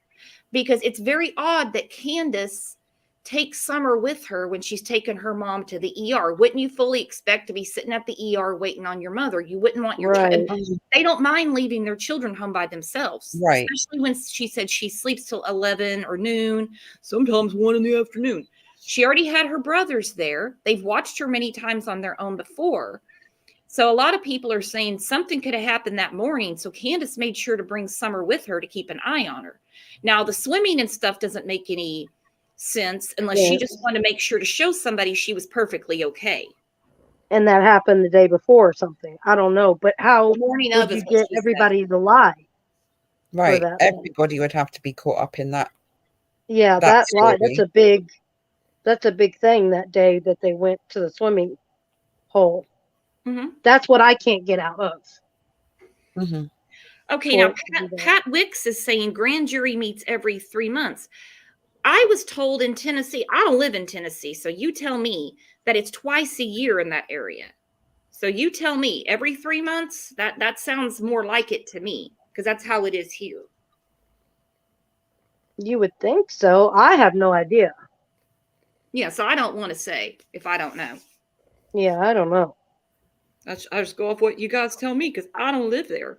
because it's very odd that Candace takes Summer with her when she's taken her mom to the ER. Wouldn't you fully expect to be sitting at the ER waiting on your mother? You wouldn't want your Right. they don't mind leaving their children home by themselves, Right. especially when she said she sleeps till 11 or noon, sometimes 1 in the afternoon. She already had her brothers there. They've watched her many times on their own before. So a lot of people are saying something could have happened that morning. So Candace made sure to bring Summer with her to keep an eye on her. Now, the swimming and stuff doesn't make any sense unless she just wanted to make sure to show somebody she was perfectly okay. And that happened the day before or something. I don't know. But how The morning would of you is what get she said. everybody to lie? Right. that. Everybody would have to be caught up in that. Yeah, that that lie. story. That's a big thing that day that they went to the swimming hole. Mhm. That's what I can't get out of. Mm-hmm. Okay, now Pat Wicks is saying grand jury meets every 3 months. I was told in Tennessee, I don't live in Tennessee, so you tell me that it's twice a year in that area. So you tell me every 3 months, that sounds more like it to me because that's how it is here. You would think so. I have no idea. Yeah, so I don't want to say if I don't know. Yeah, I don't know. I just go off what you guys tell me because I don't live there.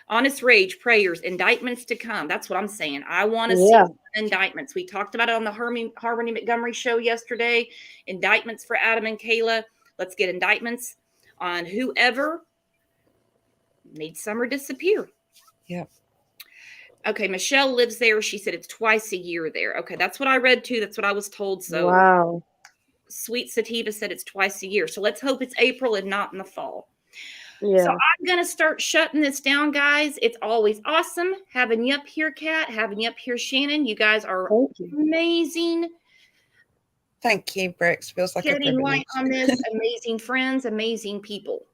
Honest Rage, prayers, indictments to come. That's what I'm saying. I want to see indictments. We talked about it on the Harmony Montgomery show yesterday. Indictments for Adam and Kayla. Let's get indictments on whoever made Summer disappear. Yeah. Okay, Michelle lives there. She said it's twice a year there. Okay, that's what I read too. That's what I was told. So wow. Sweet Sativa said it's twice a year. So let's hope it's April and not in the fall. Yeah. So I'm going to start shutting this down, guys. It's always awesome having you up here, Kat, having you up here, Shannon. You guys are amazing. Thank you, Brooks. Feels like Shedding a light privilege. on this. Amazing friends, amazing people.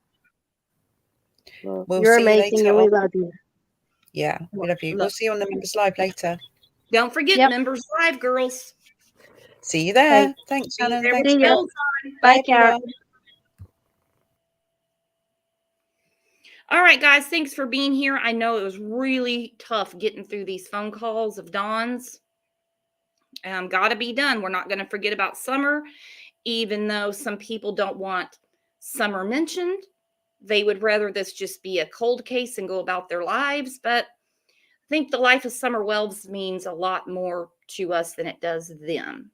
Well, We'll you're see you amazing later and we on. love you. Yeah, we love you. We'll see you on the Members Live later. Don't forget Members Live, girls. See you there. Thanks, Shannon. Thanks, Bye, Bye, Kat. All right, guys, thanks for being here. I know it was really tough getting through these phone calls of Dawn's. Gotta be done. We're not going to forget about Summer, even though some people don't want Summer mentioned. They would rather this just be a cold case and go about their lives. But I think the life of Summer Wells means a lot more to us than it does them.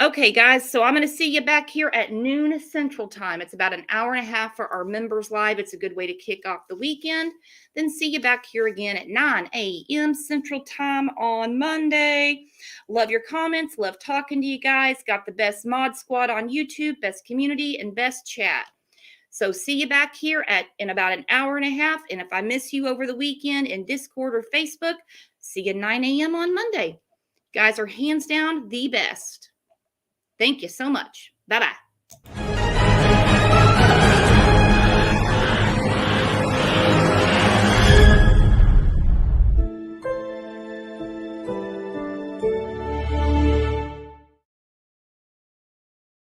Okay, guys, so I'm going to see you back here at noon Central Time. It's about an hour and a half for our Members Live. It's a good way to kick off the weekend. Then see you back here again at 9 a.m. Central Time on Monday. Love your comments. Love talking to you guys. Got the best mod squad on YouTube, best community, and best chat. So see you back here in about an hour and a half. And if I miss you over the weekend in Discord or Facebook, see you at 9 a.m. on Monday. Guys are hands down the best. Thank you so much. Bye-bye.